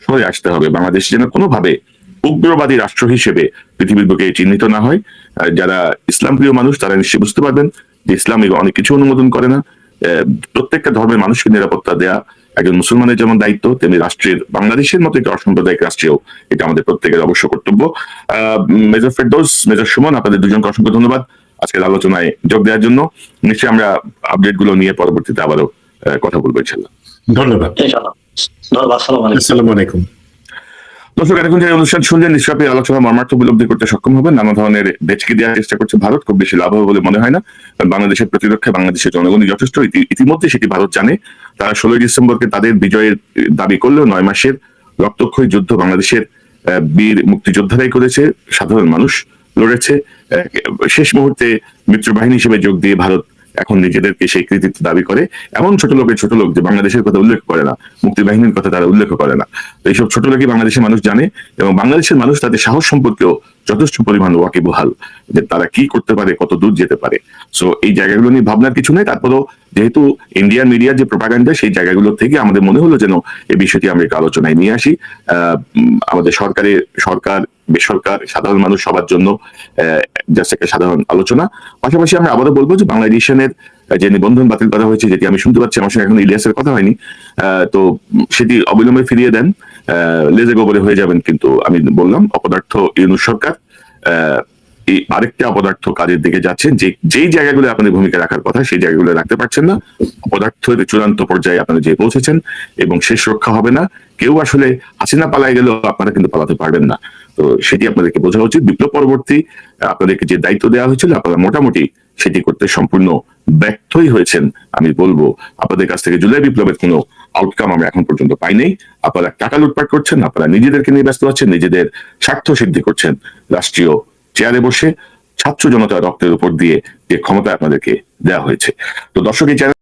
সরে আসতে হবে। বাংলাদেশ যেন কোনোভাবে উগ্রবাদী রাষ্ট্র হিসেবে পৃথিবীর বুকে চিহ্নিত না হয়। যারা ইসলাম প্রিয় মানুষ তারা নিশ্চয়ই বুঝতে পারবেন যে ইসলাম অনেক কিছু অনুমোদন করে না। প্রত্যেকটা ধর্মের মানুষকে নিরাপত্তা দেয়া একজন মুসলমানের যেমন দায়িত্ব, তেমনি রাষ্ট্রের, বাংলাদেশের মতো একটি অসাম্প্রদায়িক রাষ্ট্রেও এটা আমাদের প্রত্যেকের অবশ্য কর্তব্য। মেজর ফেরদৌস, মেজর সুমন, আপনাদের দুজনকে অসংখ্য ধন্যবাদ আজকের আলোচনায় যোগ দেওয়ার জন্য। নিশ্চয়ই আমরা আপডেট গুলো নিয়ে পরবর্তীতে আবারও কথা বলবো ইনশাল্লাহ। ধন্যবাদ। ইনশাআল্লাহ। ধন্যবাদ। আসসালামু আলাইকুম। আসসালামু আলাইকুম। দর্শক, এখন যে অনুষ্ঠান শুনলেন নিশ্চয়ই আপনি আলোচনা মর্মার্থ উপলব্ধি করতে সক্ষম হবেন। নানা ধরনের ভেচকি দেওয়ার চেষ্টা করছে ভারত, খুব বেশি লাভ হবে বলে মনে হয় না। কারণ বাংলাদেশের প্রতিরক্ষায় বাংলাদেশের জনগণই যথেষ্ট, ইতিমধ্যে সেটি ভারত জানে। তারা 16 ডিসেম্বরকে তাদের বিজয়ের দাবি করলেও 9 মাসের রক্তক্ষয়ী যুদ্ধ বাংলাদেশের বীর মুক্তিযোদ্ধারাই করেছে, সাধারণ মানুষ লড়েছে। শেষ মুহূর্তে মিত্রবাহিনী হিসেবে যোগ দিয়ে ভারত এখন নিজেদেরকে সেই কৃতিত্ব দাবি করে। এমন ছোট লোক যে বাংলাদেশের কথা উল্লেখ করে না, মুক্তিবাহিনীর কথা তারা উল্লেখ করে না। তো এইসব ছোট লোকই বাংলাদেশের মানুষ জানে, এবং বাংলাদেশের মানুষ তাদের সাহস সম্পর্কেও যথেষ্ট পরিমাণ ওয়াকিবহাল যে তারা কি করতে পারে, কত দূর যেতে পারে। সো এই জায়গাগুলো নিয়ে ভাবনার কিছু নেই। তারপরেও যেহেতু ইন্ডিয়ান মিডিয়ার যে প্রোপাগান্ডা, সেই জায়গাগুলো থেকে আমাদের মনে হলো যেন এই বিষয়টি আমরা একটু আলোচনায় নিয়ে আসি। আমাদের সরকার, বেসরকার, সাধারণ মানুষ সবার জন্য জাস্ট একটা সাধারণ আলোচনা। পাশাপাশি আমরা আবারও বলবো যে বাংলা এডিশনের যে নিবন্ধন বাতিল করা হয়েছে, যেটি আমি শুনতে পাচ্ছি, আমার সঙ্গে এখন ইলিয়াসের কথা হয়নি, তো সেটি অবিলম্বে ফিরিয়ে দেন, লেজে গোবরে হয়ে যাবেন। কিন্তু আমি বললাম অপদার্থ ইউনূস সরকার এই আরেকটা অপদার্থ কাজের দিকে যাচ্ছেন। যেই জায়গাগুলো আপনাদের ভূমিকা রাখার কথা সেই জায়গাগুলো রাখতে পারছেন না। অপদার্থের চূড়ান্ত পর্যায়ে আপনারা যে পৌঁছেছেন এবং শেষ রক্ষা হবে না। কেউ আসলে হাসিনা পালায় গেলেও আপনারা কিন্তু পালাতে পারবেন না। তো সেটি আপনাদেরকে বোঝা উচিত। বিপ্লব পরবর্তী আপনাদেরকে যে দায়িত্ব দেওয়া হয়েছিল, আপনারা মোটামুটি সেটি করতে সম্পূর্ণ ব্যর্থই হয়েছেন। আমি বলবো আপনাদের কাছ থেকে জুলাই বিপ্লবের কোনো আউটকাম আমরা এখন পর্যন্ত পাই নাই। আপনারা টাকা লুটপাট করছেন, আপনারা নিজেদেরকে নিয়ে ব্যস্ত আছেন, নিজেদের স্বার্থ সিদ্ধি করছেন। রাষ্ট্রীয় চেয়ারে বসে ছাত্র জনতার রক্তের উপর দিয়ে যে ক্ষমতা আপনাদেরকে দেওয়া হয়েছে। তো দর্শক, এই চ্যানেল